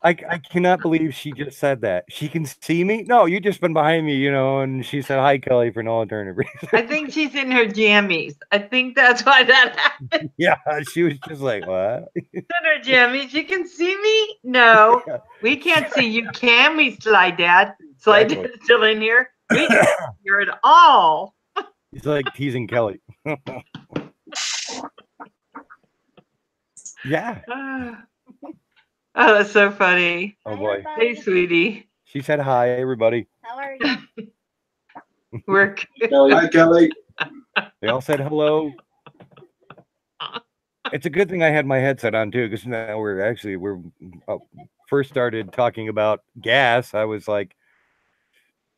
I cannot believe she just said that. She can see me? No, you just been behind me, and she said hi, Kelly, for no alternative reason. I think she's in her jammies. I think that's why that happened. Yeah, she was just like, what? She's in her jammies. You can see me? No, we can't see you. Can we, Sly Dad? Sly Dad's still in here. We can't hear it all. He's like teasing Kelly. Yeah. Oh, that's so funny. Oh boy. Hey, sweetie. She said hi, everybody. How are you? We're good. Hi, Kelly. They all said hello. It's a good thing I had my headset on too, because now we're first started talking about gas. I was like,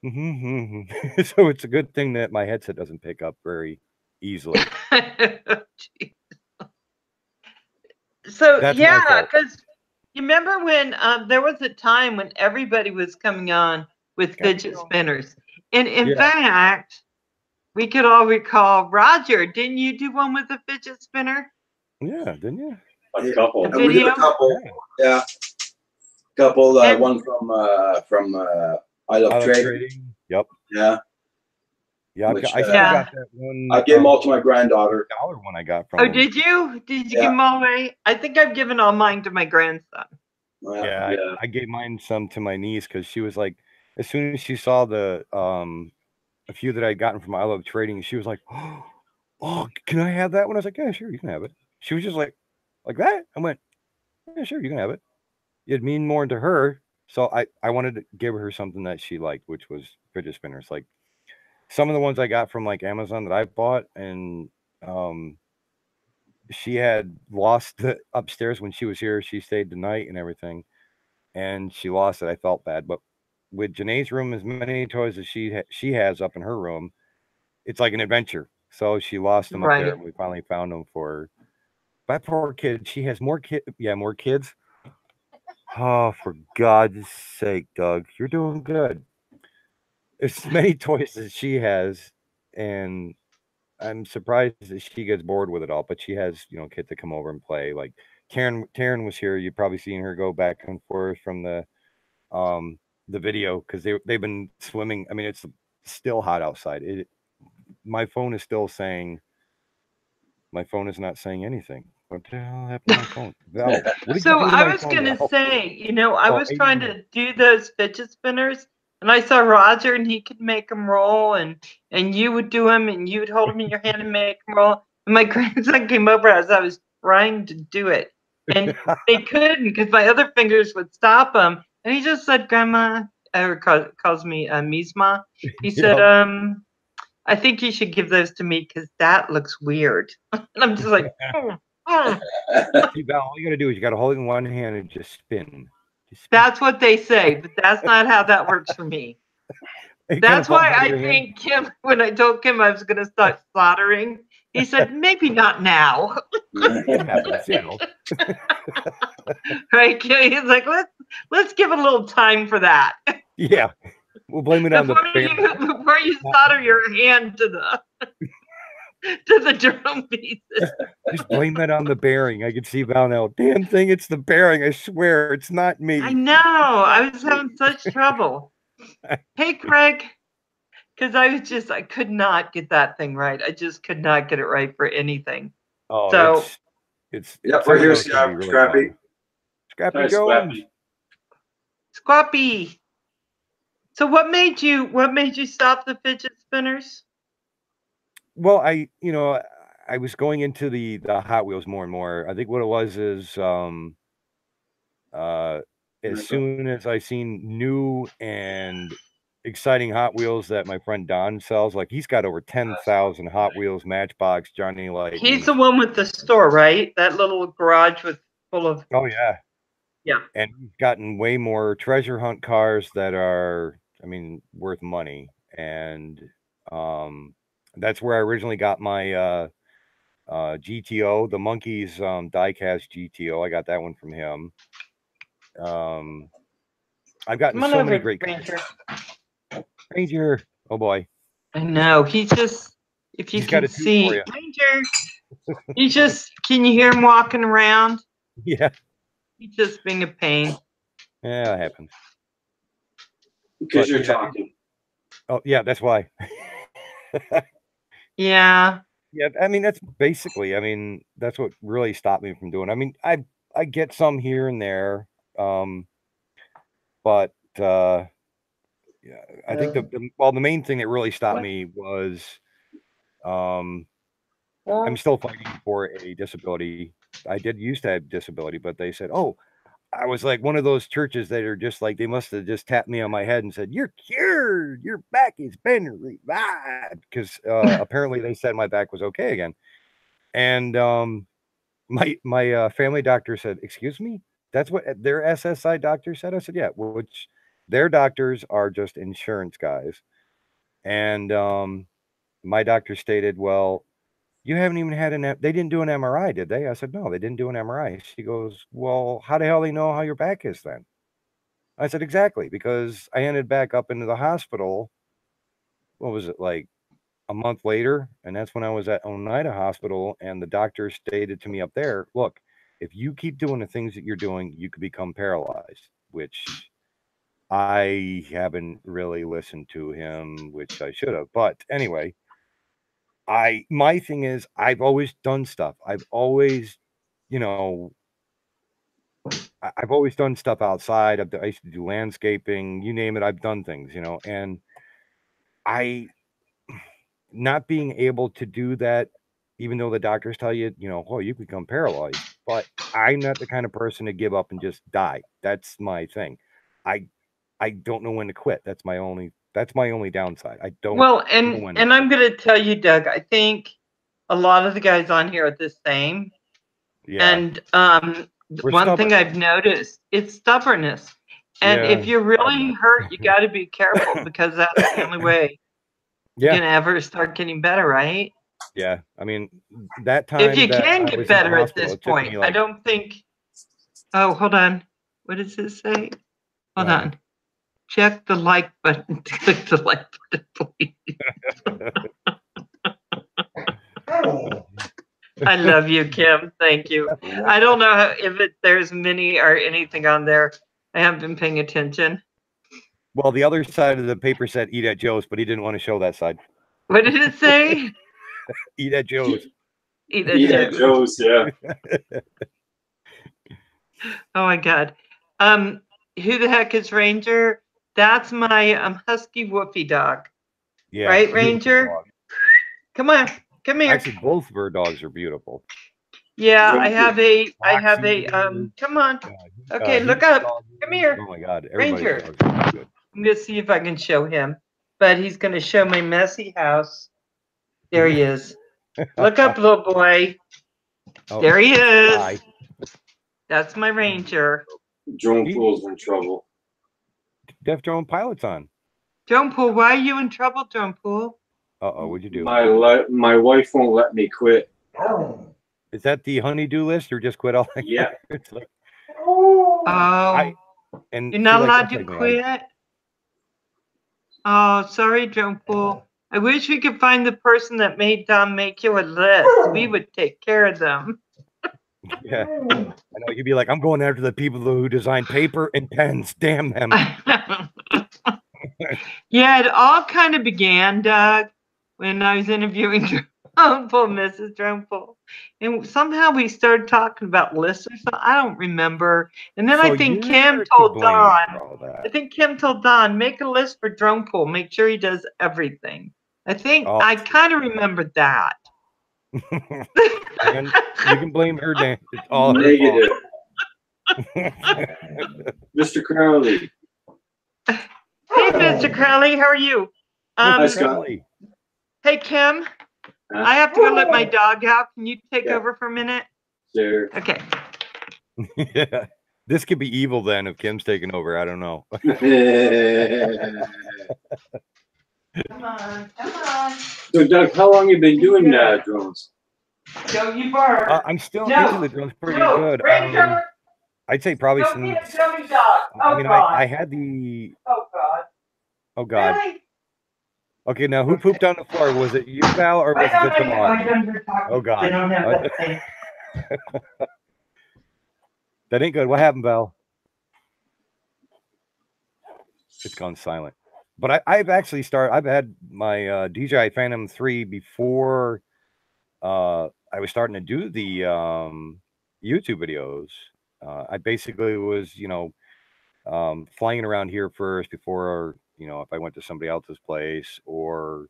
so it's a good thing that my headset doesn't pick up very easily. So yeah, because you remember when there was a time when everybody was coming on with fidget spinners, and in fact, we could all recall Roger. Didn't you do one with a fidget spinner? Yeah, didn't you? A couple. We did a couple. Yeah. Couple. One from I Love Trading. Yep. Yeah. Yeah, Which, I still got that one. I gave them all to my granddaughter. $1 one I got from. Oh, did you? Did you give them all away? I think I've given all mine to my grandson. Yeah, Yeah. I gave mine some to my niece because she was like, as soon as she saw the a few that I'd gotten from I Love Trading, she was like, "Oh, can I have that one?" I was like, "Yeah, sure, you can have it." She was just like that. I went, "Yeah, sure, you can have it." It'd mean more to her, so I wanted to give her something that she liked, which was fidget spinners. Like some of the ones I got from like Amazon that I bought, and um, she had lost the upstairs when she was here. She stayed the night and everything, and she lost it. I felt bad, but with Janae's room, as many toys as she has up in her room, it's like an adventure. So she lost them up there, Right. and we finally found them for her. That poor kid. She has more kid. Yeah, more kids. Oh, for God's sake, Doug, you're doing good. As many toys as she has, and I'm surprised that she gets bored with it all. But she has, kids that come over and play. Like Taryn was here. You've probably seen her go back and forth from um the video because they've been swimming. I mean, it's still hot outside. My phone is still saying my phone is not saying anything. What the hell happened to my phone? Val, what did you So do to I my was phone, gonna Val? say, I Oh, was trying to do those fidget spinners, and I saw Roger, and he could make them roll, and you would do them, and you would hold them in your hand and make them roll. And my grandson came over as I was trying to do it, and they couldn't because my other fingers would stop them. And he just said, "Grandma," or calls me Misma. He said, Yep. "I think you should give those to me because that looks weird." And I'm just like, See, Val, all you got to do is you got to hold it in one hand and just spin. Just spin. That's what they say, but that's not how that works for me. It kind of That's falls why out of I your hand. think Kim, when I told Kim I was going to start soldering, he said, maybe not now. It happens, Right? He's like, let's give a little time for that. Yeah, we'll blame it on the bearing. Before you solder your hand to the drum pieces. Just blame it on the bearing. I can see Val now. Damn thing, it's the bearing. I swear, it's not me. I know. I was having such trouble. Hey, Craig. Because I could not get that thing right. I just could not get it right for anything. Oh, So it's Yep, some we're of here, those can be really Scrappy. fun. Scrappy Hi, Jones. Scrappy. Squappy. So what made you stop the fidget spinners? Well, I was going into the Hot Wheels more and more. I think what it was is uh as soon as I seen new and exciting Hot Wheels that my friend Don sells, like he's got over 10,000 Hot Wheels, Matchbox, Johnny He's Lightnings. the one with the store, right? That little garage with full of. Oh yeah. Yeah. And he's gotten way more treasure hunt cars that are, I mean, worth money. And that's where I originally got my GTO, the Monkeys diecast GTO. I got that one from him. I've gotten Come on so many over, great Ranger. Ranger. Oh boy. I know. He's just, if you He's got can a tooth for see, you. Ranger, can you hear him walking around? Yeah. He's just being a pain. Yeah, that happens. Because But, you're yeah. talking. Oh, yeah, that's why. Yeah. Yeah, I mean, that's what really stopped me from doing. I mean, I get some here and there, but yeah, I think the main thing that really stopped me was I'm still fighting for a disability. I did used to have disability, but they said, "Oh, I was like one of those churches that are just like they must have just tapped me on my head and said, 'You're cured. Your back has been revived.'" Because apparently they said my back was okay again. And my family doctor said, "Excuse me, that's what their SSI doctor said." I said, "Yeah," which their doctors are just insurance guys. And my doctor stated, "Well, you haven't even had they didn't do an MRI, did they?" I said, "No, they didn't do an MRI." She goes, "Well, how the hell they know how your back is then?" I said, "Exactly, because I ended back up into the hospital. What was it, like a month later? And that's when I was at Oneida Hospital, and the doctor stated to me up there, 'Look, if you keep doing the things that you're doing, you could become paralyzed,' which I haven't really listened to him, which I should have. But anyway, my thing is I've always done stuff. I've always, you know, I've always done stuff outside. I used to do landscaping, you name it. I've done things, and I not being able to do that, even though the doctors tell you, oh, you become paralyzed. But I'm not the kind of person to give up and just die. That's my thing. I I don't know when to quit. That's my only downside. I don't Well, know when to and I'm going to tell you, Doug, I think a lot of the guys on here are the same. Yeah. And We're one stubborn. thing I've noticed, it's stubbornness. And Yeah, if you're really hurt, you got to be careful because that's the only way you're Yeah. going to ever start getting better, right? Yeah. I mean, that If time you that can I get was in the better at hospital, this it took point, me I like, don't think. Oh, hold on. What does it say? Hold on. Check the like button. Click the like button, please. I love you, Kim. Thank you. I don't know if there's many or anything on there. I haven't been paying attention. well, the other side of the paper said eat at Joe's, but he didn't want to show that side. What did it say? Eat at Joe's. Eat Eat at at Joe's, yeah. Oh my God. Who the heck is Ranger? That's my husky woofy dog. Yeah. Right, beautiful Ranger? dog. Come on. Come here. Actually, both of our dogs are beautiful. Yeah, Joe- I have a Foxy, come on. uh, Okay, his look up. dog- Come here. Oh my God, everybody's Ranger. dogs are good. I'm gonna see if I can show him. But he's gonna show my messy house. There he is. Look up, little boy. Oh, There he is. hi. That's my Ranger. Drone pool's in trouble. Deaf Drone Pilot's on. Drone Pool, why are you in trouble, Drone Pool? Uh-oh, what'd you do? My wife won't let me quit. Is that the honeydew list or just quit all? Yeah. It's like, Oh, and you're not see, like, allowed that's to like me. quit? Oh, sorry, Drone Pool. I wish we could find the person that made Don make you a list. We would take care of them. Yeah. I know you'd be like, I'm going after the people who design paper and pens. Damn them. Yeah, it all kind of began, Doug, when I was interviewing Drone Pool, Mrs. Drone Pool. And somehow we started talking about lists or something. I don't remember. And then So I think you're Kim to told blame Don, for all that. I think Kim told Don, make a list for Drone Pool. Make sure he does everything. I think Oh. I kind of remembered that. And you can blame her, Dan. It's all her Negative. fault. Mr. Crowley. Hey, Mr. Crowley, how are you? Hi, Scott. Hey, Kim, Huh? I have to go let my dog out. Can you take Yeah. over for a minute? Sure. Okay. Yeah. This could be evil then if Kim's taking over. I don't know. Come on, come on. So, Doug, how long you been doing drones? Go, you bark. I'm still No. into the drones pretty No, good. Ranger, I'd say probably don't be since. a dummy dog. I Oh, mean, God. I had the. Oh, God. Oh God. Really? Okay, now who pooped on the floor? Was it you, Val, or was Right it the on dog? my younger talking. Oh God. They don't have that thing. That ain't good. What happened, Val? It's gone silent. But I've actually started. I've had my DJI Phantom 3 before I was starting to do the YouTube videos. I basically was, flying around here first before, if I went to somebody else's place or,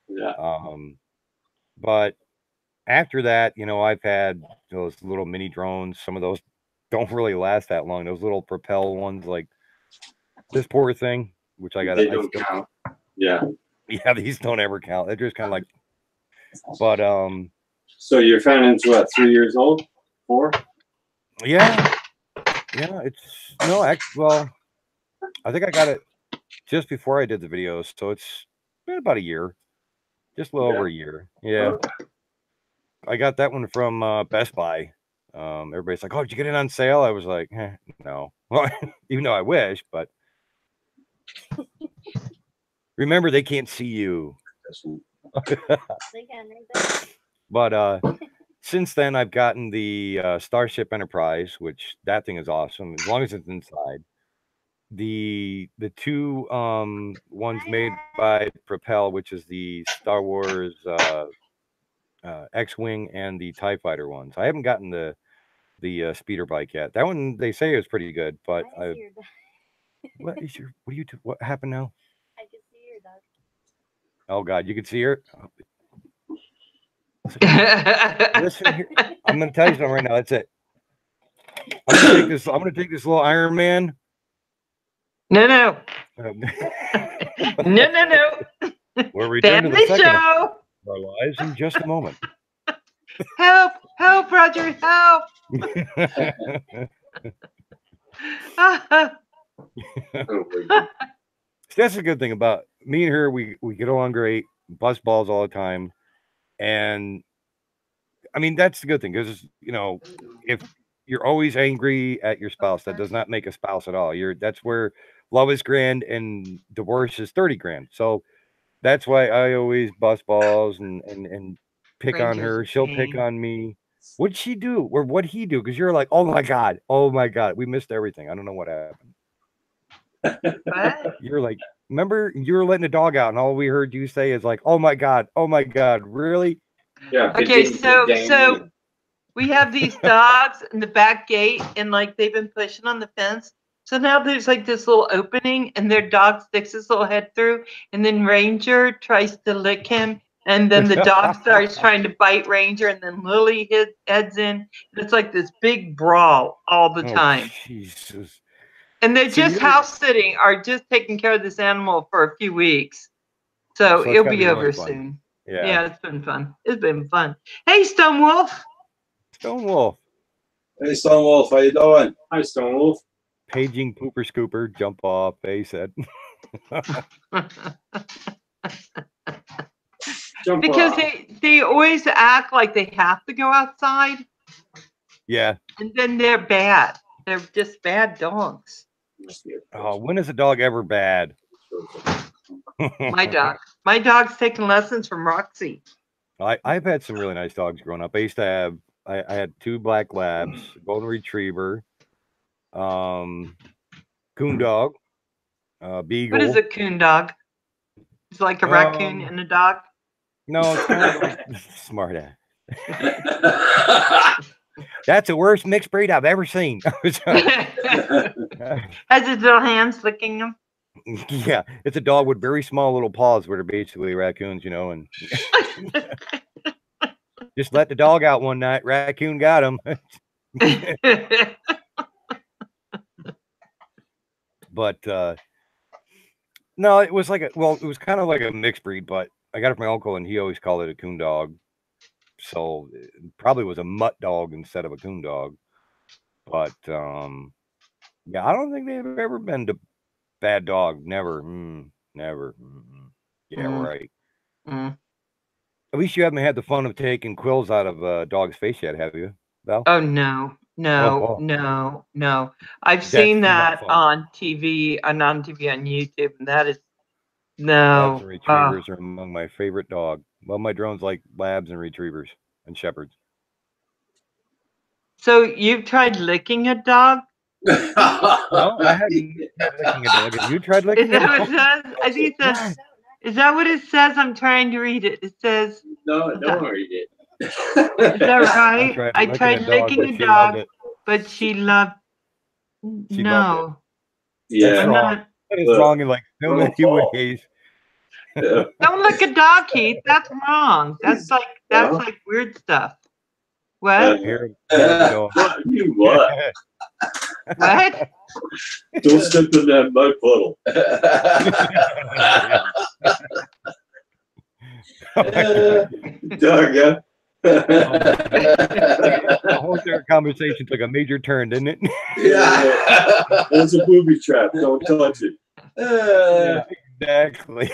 Yeah. but after that, I've had those little mini drones. Some of those don't really last that long. Those little propel ones, like this poor thing, which I got. They don't count. Yeah. Yeah, these don't ever count. They're just kind of like. But So your Phantom's what? 3 years old? 4? yeah, it's no. Well, I think I got it just before I did the videos, so it's been about a year, just a little over a year. Yeah, I got that one from Best Buy. Everybody's like, "Oh, did you get it on sale?" I was like, "No." Well, even though I wish, but remember, they can't see you. But since then, I've gotten the Starship Enterprise, which that thing is awesome as long as it's inside. The two ones made by Propel, which is the Star Wars X-wing and the TIE Fighter ones. I haven't gotten the the speeder bike yet. That one they say is pretty good, but what happened now? I can see your dog. Oh God, you can see her. Listen here, I'm gonna tell you something right now. That's it. I'm gonna take this little Iron Man. No, no, Um, no, no, no. We'll return to the Family second of show. our lives in just a moment. Help, help, Roger, help. That's a good thing about me and her. We get along great, bust balls all the time, and I mean that's the good thing because if you're always angry at your spouse, that does not make a spouse at all. That's where love is grand and divorce is 30 grand. So that's why I always bust balls and pick on Ranger's her. She'll pick pain. on me. What'd she do? Or what'd he do? Because you're like, oh my God, we missed everything. I don't know what happened. What? You're like, remember you were letting the dog out, and all we heard you say is like, oh my God, really? Yeah. Okay, so we have these dogs in the back gate, and like they've been pushing on the fence. So now there's like this little opening, and their dog sticks his little head through, and then Ranger tries to lick him, and then the dog starts trying to bite Ranger, and then Lily heads in. And it's like this big brawl all the time. Jesus. And they're just house sitting, or just taking care of this animal for a few weeks. So it'll be over soon. Yeah, it's been fun. It's been fun. Hey, Stone Wolf. Stone Wolf. Hey, Stone Wolf, how you doing? Hi, Stone Wolf. Paging pooper scooper, jump off, they said. Because they always act like they have to go outside. Yeah. And then they're bad. They're just bad dogs. Oh, when is a dog ever bad? My dog's taking lessons from Roxy. I've had some really nice dogs growing up. I used to have I had 2 black labs, golden retriever, coon dog, beagle. What is a coon dog? It's like a raccoon and a dog? No, it's kind of like smart ass. That's the worst mixed breed I've ever seen. Has his little hands licking them? Yeah, it's a dog with very small little paws, where they're basically raccoons, and just let the dog out one night. Raccoon got him. But no, it was it was kind of like a mixed breed, but I got it from my uncle, and he always called it a coon dog. So it probably was a mutt dog instead of a coon dog. But yeah, I don't think they've ever been to bad dog. Never. Never. Yeah, right. At least you haven't had the fun of taking quills out of a dog's face yet, have you, Val? Oh, no. I've seen that on TV, on YouTube, and that is no. Labs and retrievers are among my favorite dog. Well, my drones like labs and retrievers and shepherds. So you've tried licking a dog? No, I haven't tried licking a dog. Have you tried licking a dog? Is that what it says? I think it says, is that what it says? I'm trying to read it. It says. No, don't read it. Is that right? I tried licking a dog, but she loved. No. Yeah. That is wrong in like so many ways. Don't lick a dog, Keith. That's wrong. That's like weird stuff. What? You what? What? Don't step in that mud puddle. Doug, the whole conversation took a major turn, didn't it? Yeah. That's a booby trap. Don't touch it. Yeah, exactly.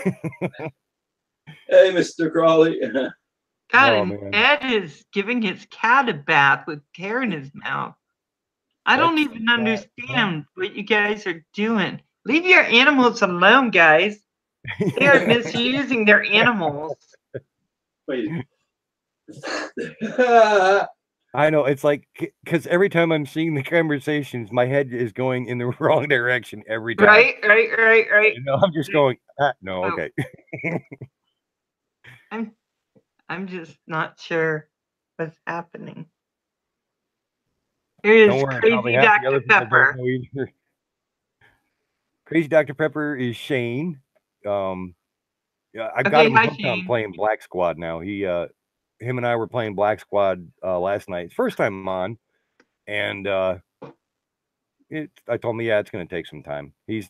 Hey, Mr. Crawley. God, and Ed is giving his cat a bath with hair in his mouth. I don't even understand what you guys are doing. Leave your animals alone, guys. They are misusing their animals. Wait. I know, it's like, because every time I'm seeing the conversations, my head is going in the wrong direction every time. Right. I'm just going, no, okay. I'm just not sure what's happening. Here's Don't worry, Crazy probably half the Dr. other people Pepper. don't know either. Crazy Dr. Pepper is Shane. Yeah, I've got Okay, him hi hooked on Shane. playing Black Squad now. Him and I were playing Black Squad last night. First time on, and I told him, yeah, it's going to take some time. He's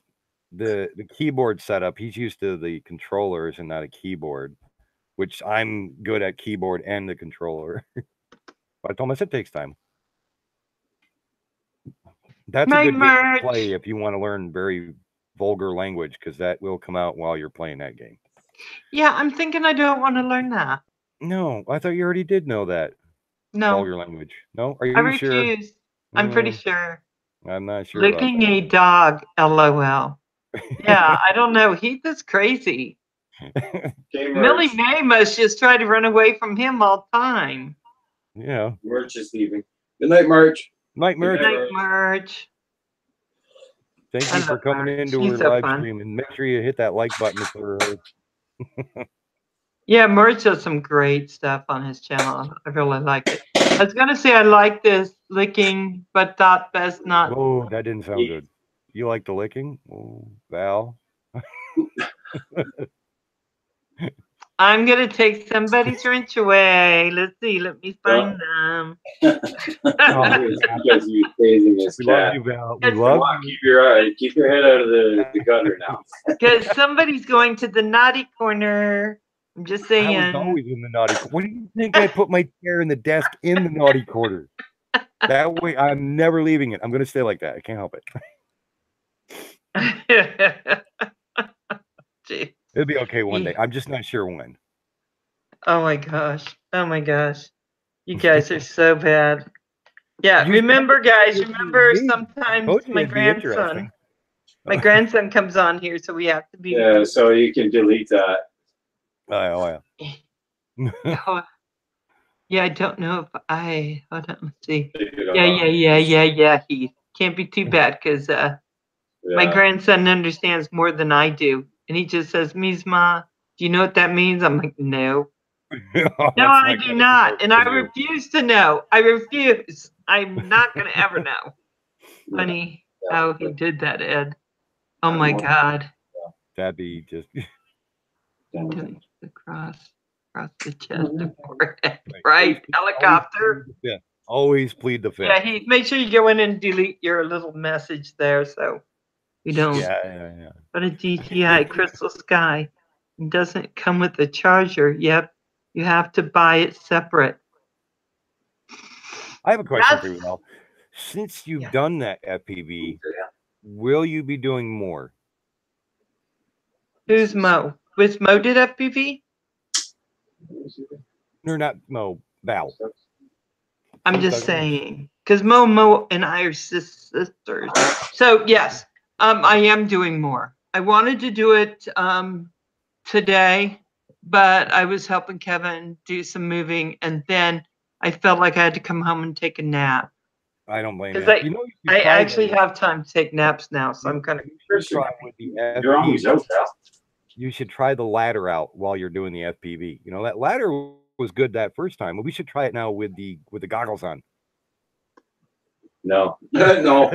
the keyboard setup. He's used to the controllers and not a keyboard, which I'm good at keyboard and the controller. But I told him, I said, it takes time. That's a My good game merch. to play if you want to learn very vulgar language, because that will come out while you're playing that game. Yeah, I'm thinking I don't want to learn that. No, I thought you already did know that. No. Vulgar language. No? Are I you sure? refuse. I'm pretty sure. I'm not sure Licking about a dog, LOL. Yeah, I don't know. Heath is crazy. that. Okay, Millie Merch. Mae must just try to run away from him all the time. Yeah. Merch is leaving. Good night, March. Night, Merch. Good Night, March. Thank I you for love coming March. into She's her so live fun. stream, and make sure you hit that like button for her. Yeah, Merch does some great stuff on his channel. I really like it. I was gonna say I like this licking, but thought best not. Oh, that didn't sound good. You like the licking? Oh, Val. I'm gonna take somebody's wrench away. Let's see. Let me find them. Because you're praising this We love cat. you, Val. We It's love Come on, you. keep your head out of the gutter now. Because somebody's going to the naughty corner. I'm just I saying. was always in the naughty corner. What do you think? I put my chair in the desk in the naughty corner. That way, I'm never leaving it. I'm going to stay like that. I can't help it. Gee. It'll be okay one day. I'm just not sure when. Oh my gosh. Oh my gosh. You guys are so bad. Yeah, You remember guys, said remember it'd be- sometimes told you my it'd be interesting. grandson comes on here, so we have to be. Yeah, so you can delete that. Oh, yeah. Oh, yeah, I don't know if I hold on, let's see. Take it Yeah. off. He can't be too bad because my Yeah. grandson understands more than I do. And he just says, Mizma, do you know what that means? I'm like, no. No, I do not. And I refuse to know. I refuse. I'm not going to ever know. Funny how he did that, Ed. Oh my God. That'd be just Doing across the chest and forehead, right? Helicopter. Yeah. Always plead the fifth. Yeah, he make sure you go in and delete your little message there so we don't. Yeah. But a GTI Crystal Sky doesn't come with a charger. Yep, you have to buy it separate. I have a question for you, Mel. Since you've done that FPV, will you be doing more? Who's Mo? Was Mo did FPV? Or not Mo, Val. I'm just saying, because Mo and I are sisters. So yes, I am doing more. I wanted to do it today, but I was helping Kevin do some moving, and then I felt like I had to come home and take a nap. I don't blame Because you. I actually have time to take naps now, so I'm kind of. Try with the You're always out, Val. You should try the ladder out while you're doing the FPV. You know, that ladder was good that first time, but we should try it now with the goggles on. No. No.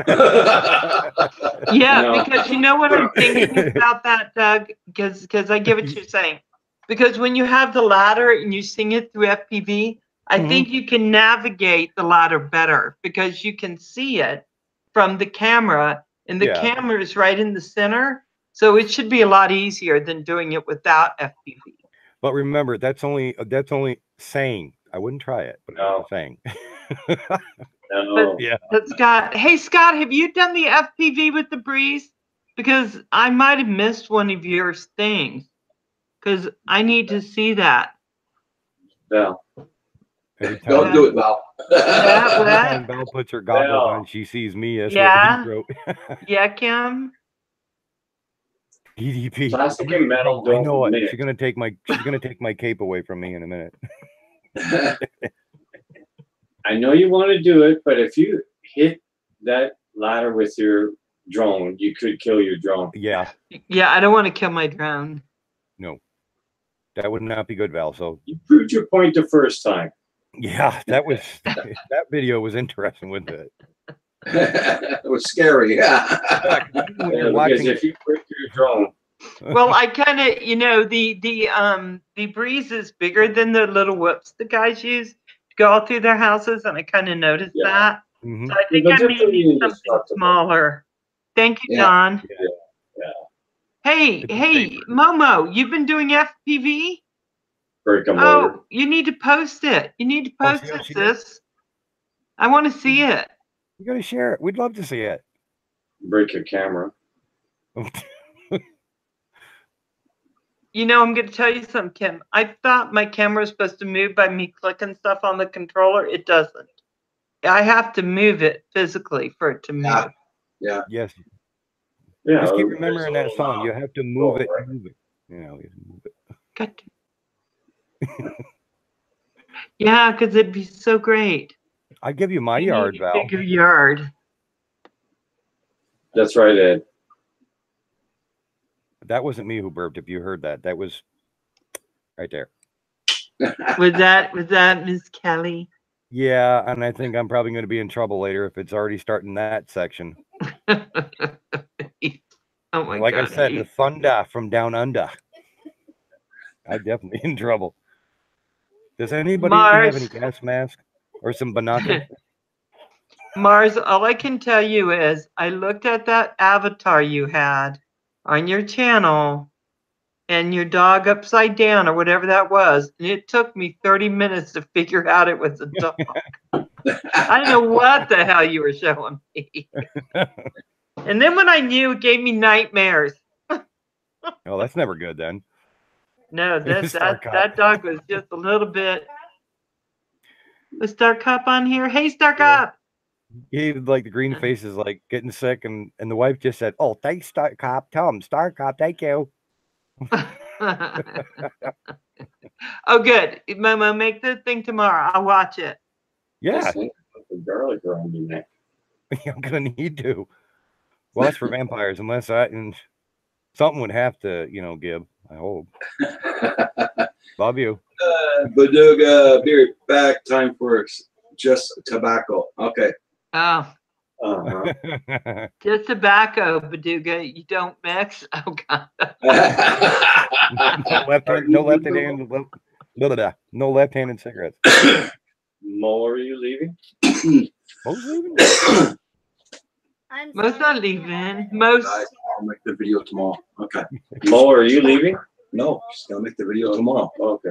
Yeah, No. because you know what I'm thinking about that, Doug? Because I get what you're saying. Because when you have the ladder and you sing it through FPV, I think you can navigate the ladder better because you can see it from the camera, and the camera is right in the center. So it should be a lot easier than doing it without FPV. But remember, that's only saying. I wouldn't try it, but I'm saying. No. But Scott, hey Scott, have you done the FPV with the Breeze? Because I might have missed one of your things. Because I need to see that. Val. Don't do it, Val. Every time Val puts her goggles on, she sees me. That's what he wrote. Yeah, Kim. PDP. Plastic and metal I don't know it. mix. She's gonna take my cape away from me in a minute. I know you want to do it, but if you hit that ladder with your drone, you could kill your drone. Yeah. Yeah, I don't want to kill my drone. No. That would not be good, Val. So you proved your point the first time. Yeah, that was that video was interesting with it. It was scary. Yeah. Yeah, when Yeah, you're because watching if you break your drone, Well, I kind of, the breeze is bigger than the little whoops the guys use to go all through their houses, and I kind of noticed Yeah. that. Mhm. So I think But I they're may pretty need something indestructible. smaller. Thank you, Yeah. Don. Yeah. Hey, It's a hey, paper. Momo, you've been doing FPV? break a motor. Oh, you need to post it. You need to Oh, post see how it, she did? sis. I want to see it. You gotta share it. We'd love to see it. Break your camera. You know, I'm going to tell you something, Kim. I thought my camera was supposed to move by me clicking stuff on the controller. It doesn't. I have to move it physically for it to move. Yeah. Yes. Yeah. Just keep there's remembering a that little song. knob. You have to move it, right. move it. You know, you have to move it. Got to. Yeah, because it'd be so great. I'd give you my You yard, need a Val. bigger yard. That's right, Ed. That wasn't me who burped. If you heard that, that was right there. Was that Miss Kelly? Yeah, and I think I'm probably going to be in trouble later if it's already starting that section. Oh my Like God. I said, the thunder from down under. I'm definitely in trouble. Does anybody have any gas mask or some binoculars? Mars, all I can tell you is I looked at that avatar you had on your channel and your dog upside down or whatever that was, and it took me 30 minutes to figure out it was a dog. I don't know what the hell you were showing me. And then when I knew, it gave me nightmares. Oh, that's never good then. No, Star Cop. that dog was just a little bit. Was Star Cop on here? Hey, Star Cop. He like the green face is like getting sick, and the wife just said, "Oh, thanks, Star Cop. Tell him, Star Cop, thank you." Oh, good. Momo, make the thing tomorrow. I'll watch it. Yeah, Just think about the garlic around your neck. I'm gonna need to. Well, that's for vampires, unless and something would have to, give. I hope. Love you. Baduga, be right back. Time for just tobacco. Okay. Oh, Uh-huh. just tobacco, Baduga. You don't mix. Oh God. No left-handed cigarettes. Mo, are you leaving? Mo's leaving? Mo's not leaving. Mo's. I'll make the video tomorrow. Okay. Mo, are you leaving? No, she's gonna make the video tomorrow. Okay.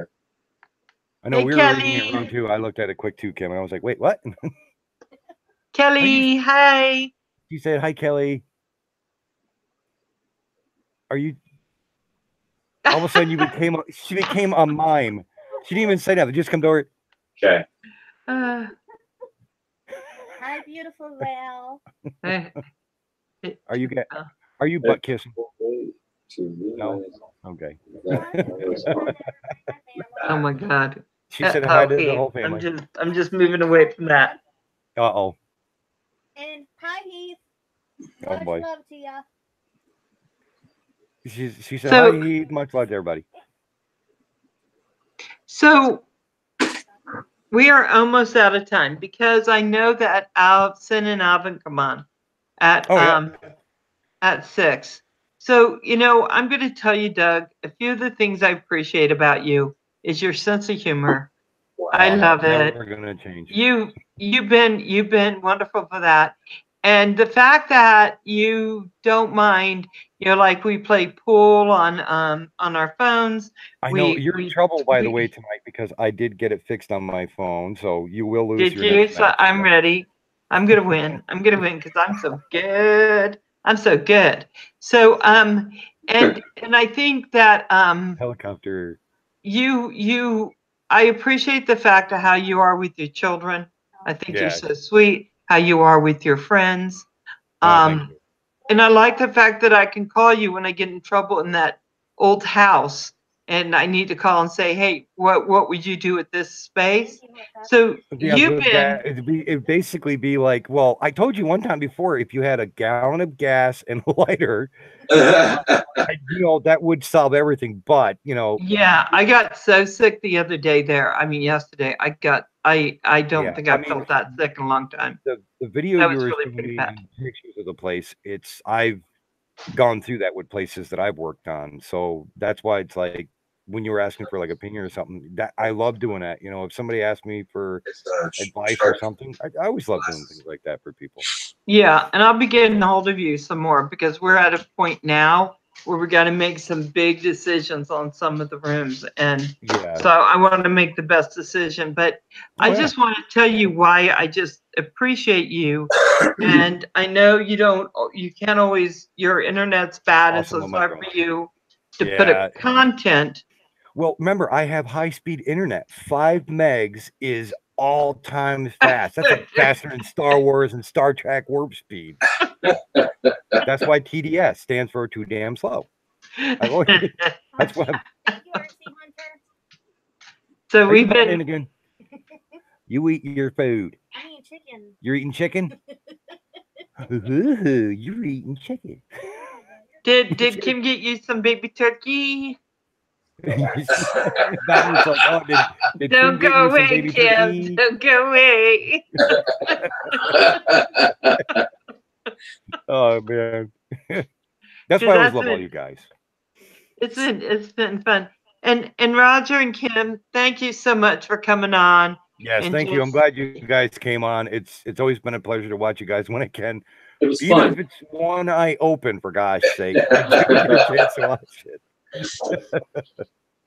I know Hey, we were reading it Kelly. wrong too. I looked at it quick too, Kim. I was like, wait, what? Kelly, hi. She said, "Hi, Kelly. Are you?" All of a sudden, she became a mime. She didn't even say nothing. Just come over. Okay. Uh, Hi, beautiful Val. Are you butt kissing? No. Okay. oh my God. She said hi to the Okay, whole family. I'm just moving away from that. Uh-oh. And hi, Heath. Oh, Much boy. love to ya. She said, So- hi, Heath. Much love to everybody. So we are almost out of time because I know that Alvin and Alvin come on at at 6. So I'm going to tell you, Doug, a few of the things I appreciate about you is your sense of humor. I love it. Never gonna change. You've been wonderful for that. And the fact that you don't mind, like we play pool on our phones. I know you're in trouble, by the way, tonight because I did get it fixed on my phone, so you will lose. Did you? So I'm ready. I'm gonna win. I'm gonna win because I'm so good. I'm so good. So and I think that helicopter. I appreciate the fact of how you are with your children. I think you're Yeah. so sweet. How you are with your friends. Thank you. And I like the fact that I can call you when I get in trouble in that old house and I need to call and say, hey, what would you do with this space? So Yeah, you've been it'd basically be like, well, I told you one time before, if you had a gallon of gas and a lighter, that would solve everything. But yeah, I got so sick the other day there. I mean, yesterday I don't yeah, think I felt that sick in a long time. the video That you was were really showing pretty me, bad. pictures of the place, I've gone through that with places that I've worked on, so that's why it's like when you were asking for like opinion or something, that I love doing that. If somebody asks me for advice or something, I always love doing things like that for people. Yeah, and I'll be getting a hold of you some more because we're at a point now where we got to make some big decisions on some of the rooms, and so I want to make the best decision. But I just want to tell you why I just appreciate you, and I know you can't always. Your internet's bad, and so it's hard for you to put up content. Well, remember, I have high-speed internet. 5 megs is all time fast. That's like faster than Star Wars and Star Trek warp speed. That's why TDS stands for too damn slow. That's what So we've been in again. You eat your food. I'm eating chicken. You're eating chicken? Ooh, you're eating chicken. Did Kim get you some baby turkey? That was like, oh, did Don't Kim go get you some away, baby Kim. turkey? Don't go away. Oh man, that's why I always love all you guys. It's been fun, and Roger and Kim, thank you so much for coming on. Yes, thank you. I'm glad you guys came on. It's always been a pleasure to watch you guys when I can. It was Even fun. if it's one eye open, for gosh sake. I do get a chance to watch it. It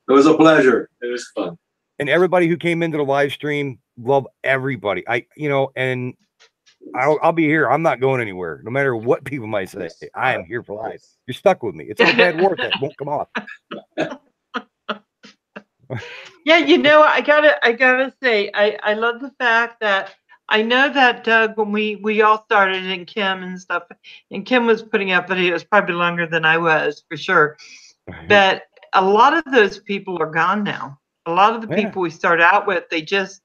was a pleasure. It was fun. And everybody who came into the live stream, love everybody. And I'll be here. I'm not going anywhere, no matter what people might say. I am here for life. You're stuck with me. It's like bad wart that won't come off. Yeah, I gotta say, I love the fact that I know that Doug, when we all started, and Kim and stuff, and Kim was putting up videos probably longer than I was for sure. But a lot of those people are gone now. A lot of the people we started out with, they just,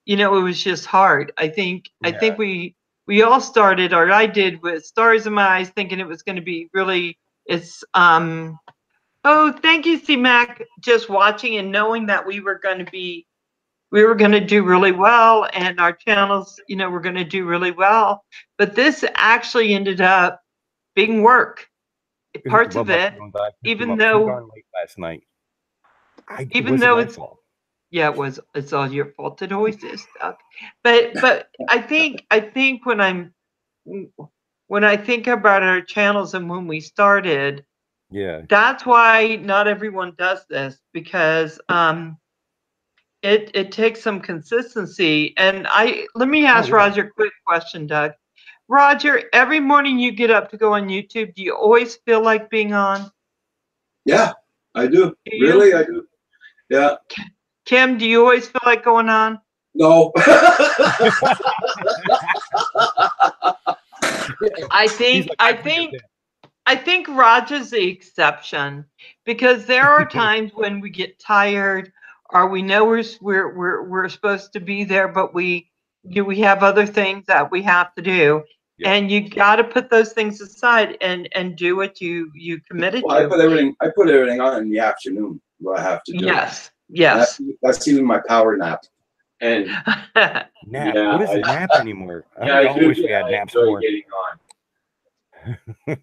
it was just hard. I think we all started, or I did, with stars in my eyes, thinking it was going to be really. Oh, thank you, C-Mac. Just watching and knowing that we were going to do really well, and our channels, were going to do really well. But this actually ended up being work. Parts of it, even though last night. Even though it's all your fault. It always is, Doug. But I think when I think about our channels and when we started, that's why not everyone does this, because it takes some consistency. And let me ask Roger a quick question, Doug. Roger, every morning you get up to go on YouTube, do you always feel like being on? Yeah, I do. Really, I do. Yeah. Kim, do you always feel like going on? No. I think Roger's the exception, because there are times when we get tired, or we know we're supposed to be there, but we have other things that we have to do. Yeah. And you got to put those things aside and do what you committed to. I put everything on in the afternoon. What I have to do. Yes. That's even my power nap. And nap. Yeah, what is a nap anymore? I wish we had naps more. Getting on.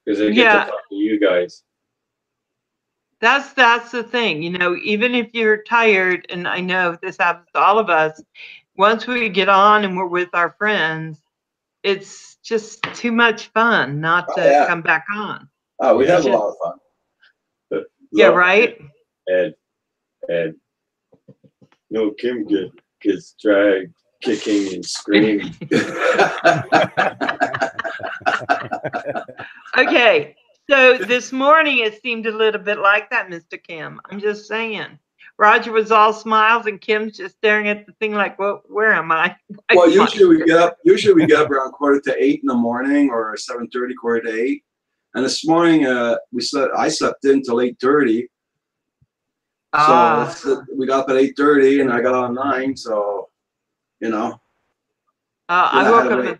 Because I get to talk to you guys. That's the thing, even if you're tired, and I know this happens to all of us, once we get on and we're with our friends, it's just too much fun not to come back on. Oh, we have a lot of fun. Yeah, right? Ed. No, Kim gets dragged, kicking and screaming. Okay, so this morning it seemed a little bit like that, Mr. Kim. I'm just saying. Roger was all smiles, and Kim's just staring at the thing like, well, where am I? Well, usually we get up around 7:45 in the morning, or 7:30, 7:45, And this morning, I slept in till 8:30. Ah. So we got up at 8:30, and I got on 9. So, you know. I woke up at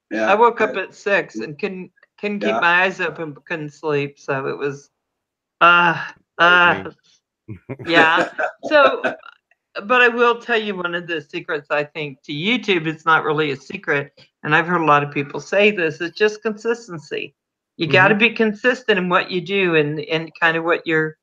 Yeah. I woke up at 6 and couldn't keep Yeah. my eyes open, but couldn't sleep. So it was yeah. So, but I will tell you one of the secrets I think to YouTube. It's not really a secret, and I've heard a lot of people say this. It's just consistency. You got to be consistent in what you do, and kind of what you're.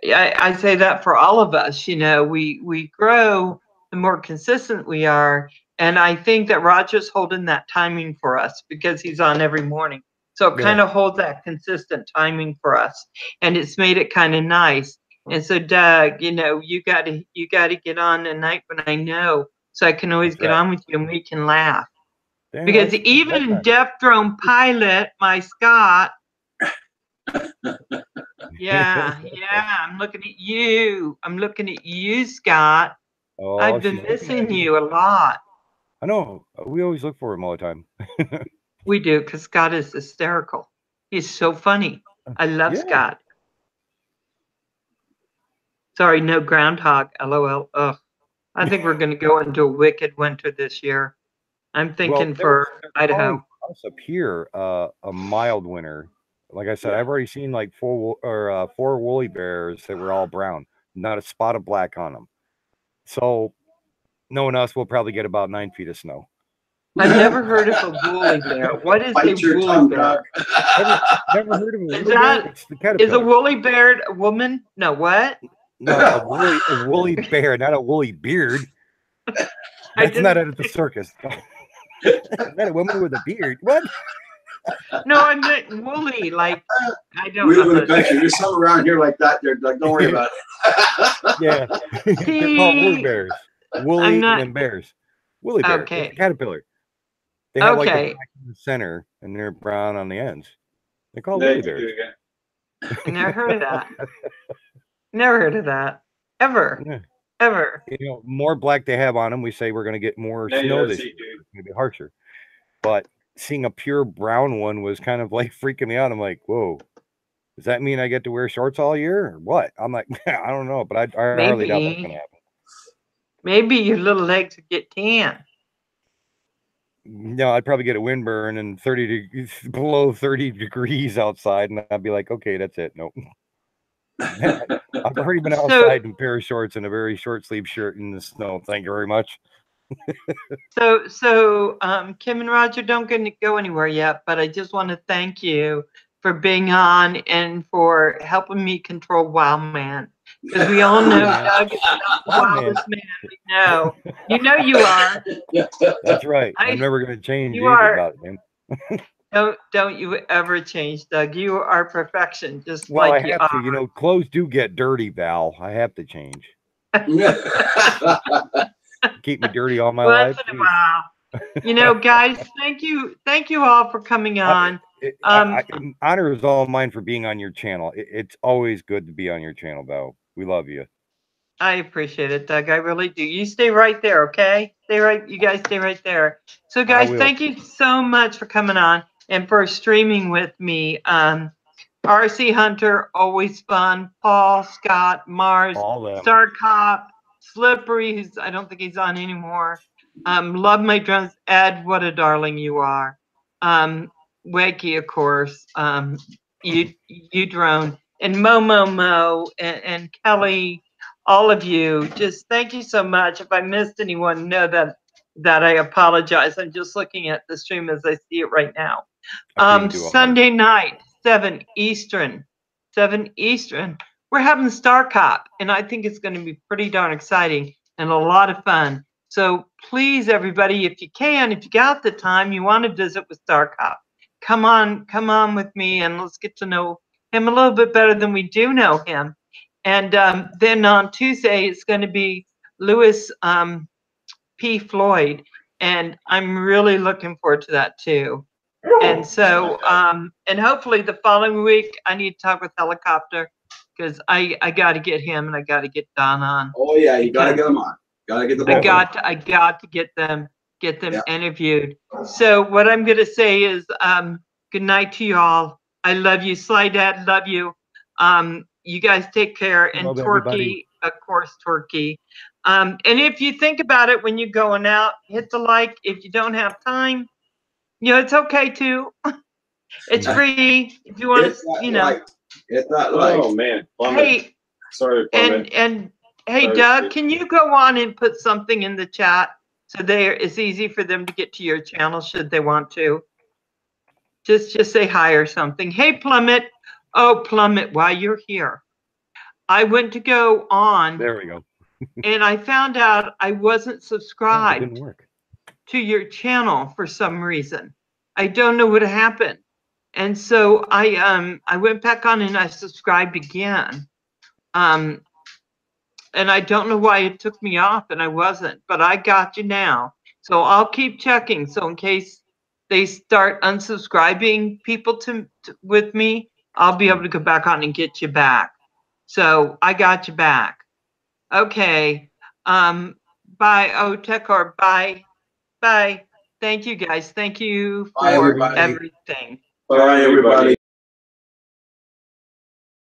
I say that for all of us. You know, we grow the more consistent we are, and I think that Roger's holding that timing for us because he's on every morning. So it kind of holds that consistent timing for us, and it's made it kind of nice. And so, Doug, you know, you got to get on a night when I know, so I can always get on with you and we can laugh. Damn, Because even Death Throne Pilot, my Scott. Yeah, I'm looking at you. I'm looking at you, Scott. Oh, I've been missing you a lot. I know. We always look for him all the time. We do, because Scott is hysterical. He's so funny. I love Scott. Sorry, no groundhog. LOL. Ugh. I think we're going to go into a wicked winter this year. I'm thinking for Idaho. Us up here, a mild winter. Like I said, I've already seen like 4 woolly bears that were all brown, not a spot of black on them. So, knowing us, we'll probably get about 9 feet of snow. I've never heard of a woolly bear. What is a woolly bear? Never heard of a woolly bear? It's the caterpillar. Is a woolly bear a woman? No, what? No, a woolly bear, not a woolly beard. That's not at the circus. Not a woman with a beard. What? No, I meant woolly. Like, I don't know. We live in the country. There's some around here like that. They're like, don't worry about it. Yeah. They're called woolly bears. Woolly and bears. Woolly bear. Okay. It's a caterpillar. They have like a black in the center and they're brown on the ends. They're called woolly bears. I never heard of that. Never heard of that. Ever. Yeah. Ever. You know, more black they have on them, we say we're going to get more snow this year. It's going to be harsher. But seeing a pure brown one was kind of like freaking me out. I'm like, whoa, does that mean I get to wear shorts all year or what? I'm like, I don't know, but I hardly doubt that's going to happen. Maybe your little legs would get tan. No, I'd probably get a windburn and below 30 degrees outside, and I'd be like, okay, that's it. Nope. I've already been outside in a pair of shorts and a very short sleeve shirt in the snow. Thank you very much. So Kim and Roger, don't go anywhere yet, but I just want to thank you for being on and for helping me control Wild Man. Because we all know Doug is the wildest man we know. You know you are. That's right. I'm never going to change you are, about it, man. Don't you ever change, Doug. You are perfection, just well, like I you have are. to. You know, clothes do get dirty, Val. I have to change. Keep me dirty all my life. Once in a while. You know, guys, thank you all for coming on. Honor is all mine for being on your channel. It's always good to be on your channel, Val. We love you. I appreciate it, Doug. I really do. You stay right there, okay? You guys stay right there. So, guys, thank you so much for coming on and for streaming with me. RC Hunter, always fun. Paul, Scott, Mars, Star Cop, Slippery, I don't think he's on anymore. Love my drones. Ed, what a darling you are. Wakey, of course. You drone. And Mo, and Kelly, all of you, just thank you so much. If I missed anyone, know that I apologize. I'm just looking at the stream as I see it right now. Sunday night, 7 Eastern. We're having Star Cop, and I think it's going to be pretty darn exciting and a lot of fun. So please, everybody, if you got the time, you want to visit with Star Cop, come on with me, and let's get to know him a little bit better than we do know him. And then on Tuesday, it's going to be Louis P. Floyd, and I'm really looking forward to that too. And so, and hopefully the following week, I need to talk with Helicopter because I got to get him and I got to get Don on. Oh yeah, you got to get them on. Got to get the. I got to get them interviewed. So what I'm going to say is, good night to y'all. I love you. Sly Dad, love you. You guys take care. And Love Torquay, everybody. of course, Torquay. And if you think about it when you're going out, hit the like. If you don't have time, it's okay too. It's free. If you want Hit to, that like. Hit that like. Oh man, Plummet. Hey, Sorry, Plummet. and hey, Sorry, Doug, Steve. can you go on and put something in the chat so it's easy for them to get to your channel should they want to? Just say hi or something. Hey, Plummet. Oh, Plummet, while you're here, I went to go on. There we go. And I found out I wasn't Oh, it subscribed didn't work. to your channel for some reason. I don't know what happened. And so I went back on and I subscribed again. And I don't know why it took me off and I wasn't, but I got you now. So I'll keep checking. So in case they start unsubscribing people with me, I'll be able to go back on and get you back. So I got you back. Okay. Bye, Otek, or bye. Bye. Thank you, guys. Thank you Bye, for everybody. everything. Bye, everybody.